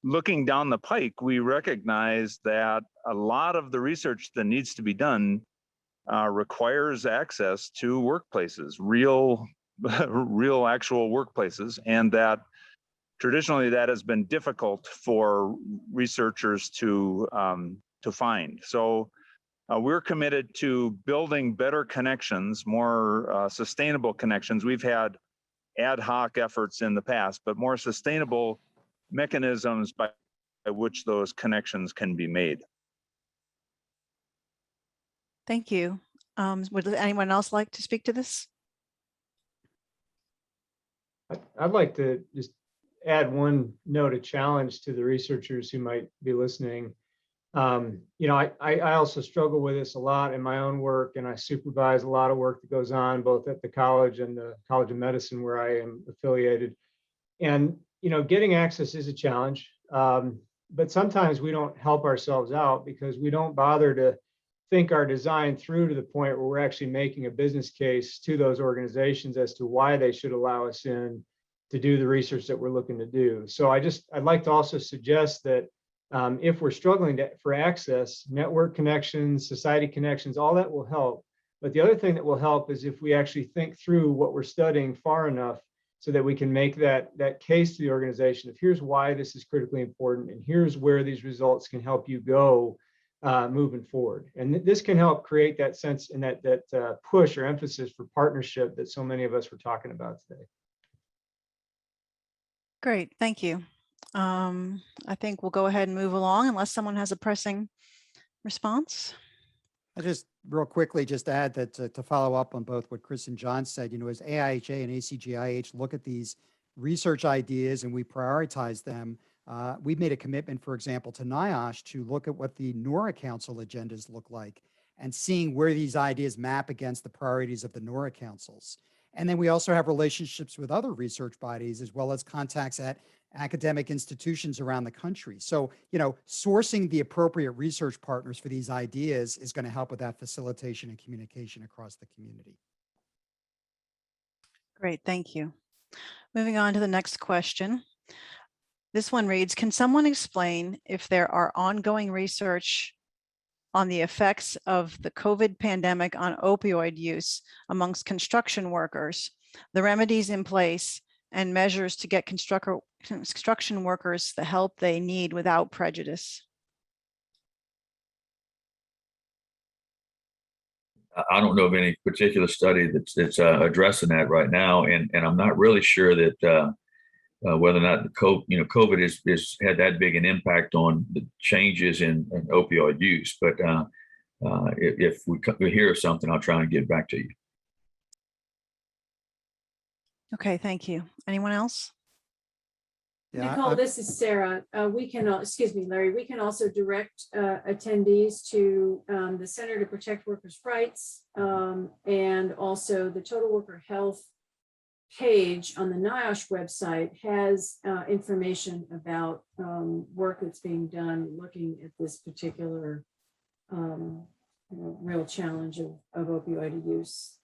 Looking down the pike, we recognize that a lot of the research that needs to be done requires access to workplaces, real actual workplaces, and that traditionally that has been difficult for researchers to find. So we're committed to building better connections, more sustainable connections. We've had ad hoc efforts in the past, but more sustainable mechanisms by which those connections can be made. Thank you. Would anyone else like to speak to this? I'd like to just add one note of challenge to the researchers who might be listening. I also struggle with this a lot in my own work, and I supervise a lot of work that goes on both at the college and the College of Medicine where I am affiliated. And, getting access is a challenge, but sometimes we don't help ourselves out because we don't bother to think our design through to the point where we're actually making a business case to those organizations as to why they should allow us in to do the research that we're looking to do. So I'd like to also suggest that if we're struggling for access, network connections, society connections, all that will help. But the other thing that will help is if we actually think through what we're studying far enough so that we can make that case to the organization of here's why this is critically important and here's where these results can help you go moving forward. And this can help create that sense and that push or emphasis for partnership that so many of us were talking about today. Great, thank you. I think we'll go ahead and move along unless someone has a pressing response. I just real quickly just add that to follow up on both what Chris and John said, as AIHA and ACGIH look at these research ideas and we prioritize them, we've made a commitment, for example, to NIOSH to look at what the NORA Council agendas look like and seeing where these ideas map against the priorities of the NORA councils. And then we also have relationships with other research bodies as well as contacts at academic institutions around the country. So, sourcing the appropriate research partners for these ideas is going to help with that facilitation and communication across the community. Great, thank you. Moving on to the next question. This one reads, can someone explain if there are ongoing research on the effects of the COVID pandemic on opioid use amongst construction workers, the remedies in place, and measures to get construction workers the help they need without prejudice? I don't know of any particular study that's addressing that right now, and I'm not really sure that whether or not the COVID is had that big an impact on the changes in opioid use. But if we hear something, I'll try and get back to you. Okay, thank you. Anyone else? Yeah, Nicole, this is Sarah. Excuse me, Larry, we can also direct attendees to the Center to Protect Workers' Rights and also the Total Worker Health page on the NIOSH website has information about work that's being done looking at this particular real challenge of opioid use.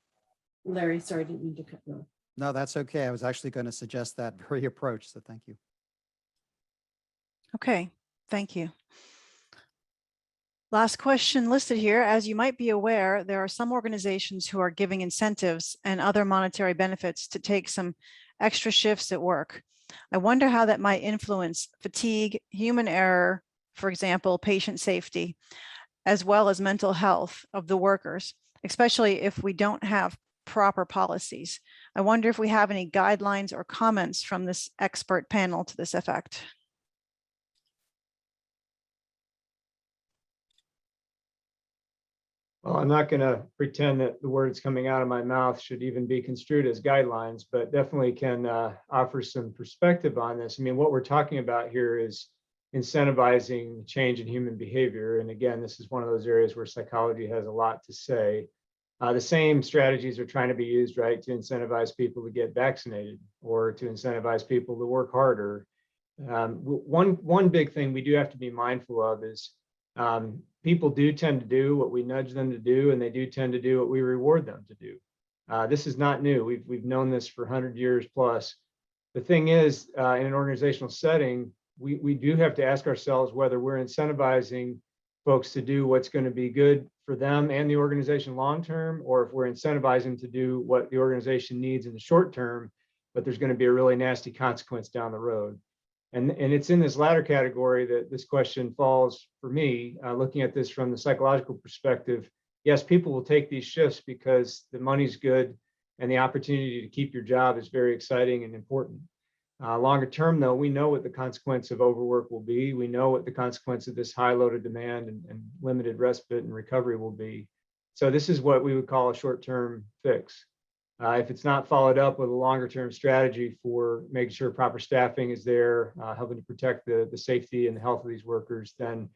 Larry, sorry, I didn't mean to cut you off. no, that's okay. I was actually going to suggest that very approach. So thank you. Okay, thank you. Last question listed here. As you might be aware, there are some organizations who are giving incentives and other monetary benefits to take some extra shifts at work. I wonder how that might influence fatigue, human error, for example, patient safety, as well as mental health of the workers, especially if we don't have proper policies. I wonder if we have any guidelines or comments from this expert panel to this effect. Well, I'm not going to pretend that the words coming out of my mouth should even be construed as guidelines, but definitely can offer some perspective on this. I mean, what we're talking about here is incentivizing change in human behavior. And again, this is one of those areas where psychology has a lot to say. The same strategies are trying to be used, right, to incentivize people to get vaccinated or to incentivize people to work harder. One big thing we do have to be mindful of is people do tend to do what we nudge them to do, and they do tend to do what we reward them to do. This is not new. We've known this for 100 years plus. The thing is, in an organizational setting, we do have to ask ourselves whether we're incentivizing folks to do what's going to be good for them and the organization long term, or if we're incentivizing to do what the organization needs in the short term, but there's going to be a really nasty consequence down the road. And it's in this latter category that this question falls for me, looking at this from the psychological perspective. Yes, people will take these shifts because the money's good and the opportunity to keep your job is very exciting and important. Longer term, though, we know what the consequence of overwork will be. We know what the consequence of this high load of demand and limited respite and recovery will be. So this is what we would call a short-term fix. If it's not followed up with a longer term strategy for making sure proper staffing is there, helping to protect the safety and the health of these workers, then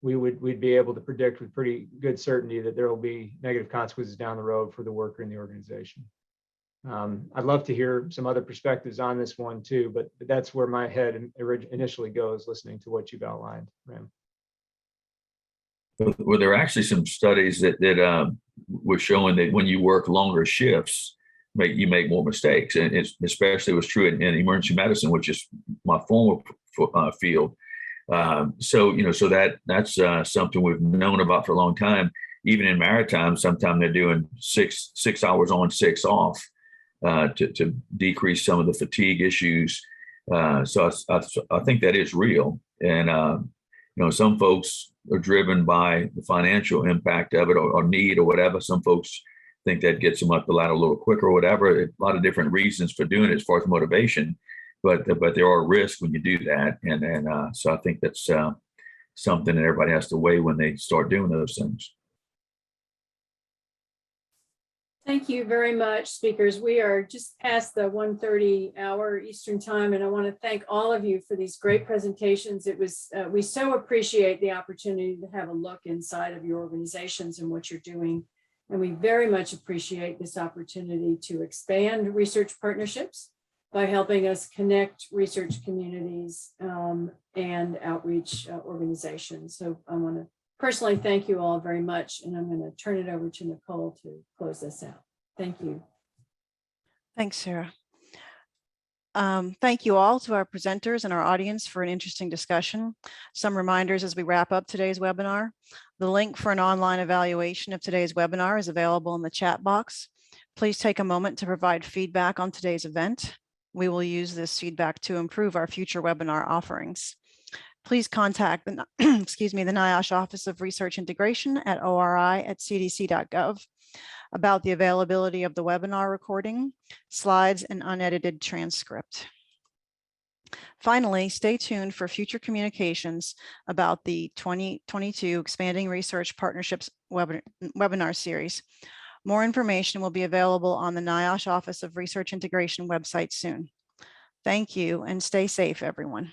we'd be able to predict with pretty good certainty that there will be negative consequences down the road for the worker and the organization. I'd love to hear some other perspectives on this one too, but that's where my head initially goes listening to what you've outlined, Ram. Well, there are actually some studies that were showing that when you work longer shifts, you make more mistakes, and it especially was true in emergency medicine, which is my former field. So that's something we've known about for a long time. Even in maritime, sometimes they're doing six hours on, 6 off to decrease some of the fatigue issues. So I think that is real, and some folks are driven by the financial impact of it or need or whatever. Some folks think that gets them up the ladder a little quicker or whatever. A lot of different reasons for doing it as far as motivation, but there are risks when you do that. And so I think that's something that everybody has to weigh when they start doing those things. Thank you very much, speakers. We are just past the 1:30 hour Eastern time, and I want to thank all of you for these great presentations. It was we so appreciate the opportunity to have a look inside of your organizations and what you're doing. And we very much appreciate this opportunity to expand research partnerships by helping us connect research communities and outreach organizations. So I want to personally thank you all very much, and I'm going to turn it over to Nicole to close this out. Thank you. Thanks, Sarah. Thank you all to our presenters and our audience for an interesting discussion. Some reminders as we wrap up today's webinar. The link for an online evaluation of today's webinar is available in the chat box. Please take a moment to provide feedback on today's event. We will use this feedback to improve our future webinar offerings. Please contact the, excuse me, the NIOSH Office of Research Integration at ori@cdc.gov about the availability of the webinar recording, slides, and unedited transcript. Finally, stay tuned for future communications about the 2022 Expanding Research Partnerships webinar series. More information will be available on the NIOSH Office of Research Integration website soon. Thank you, and stay safe, everyone.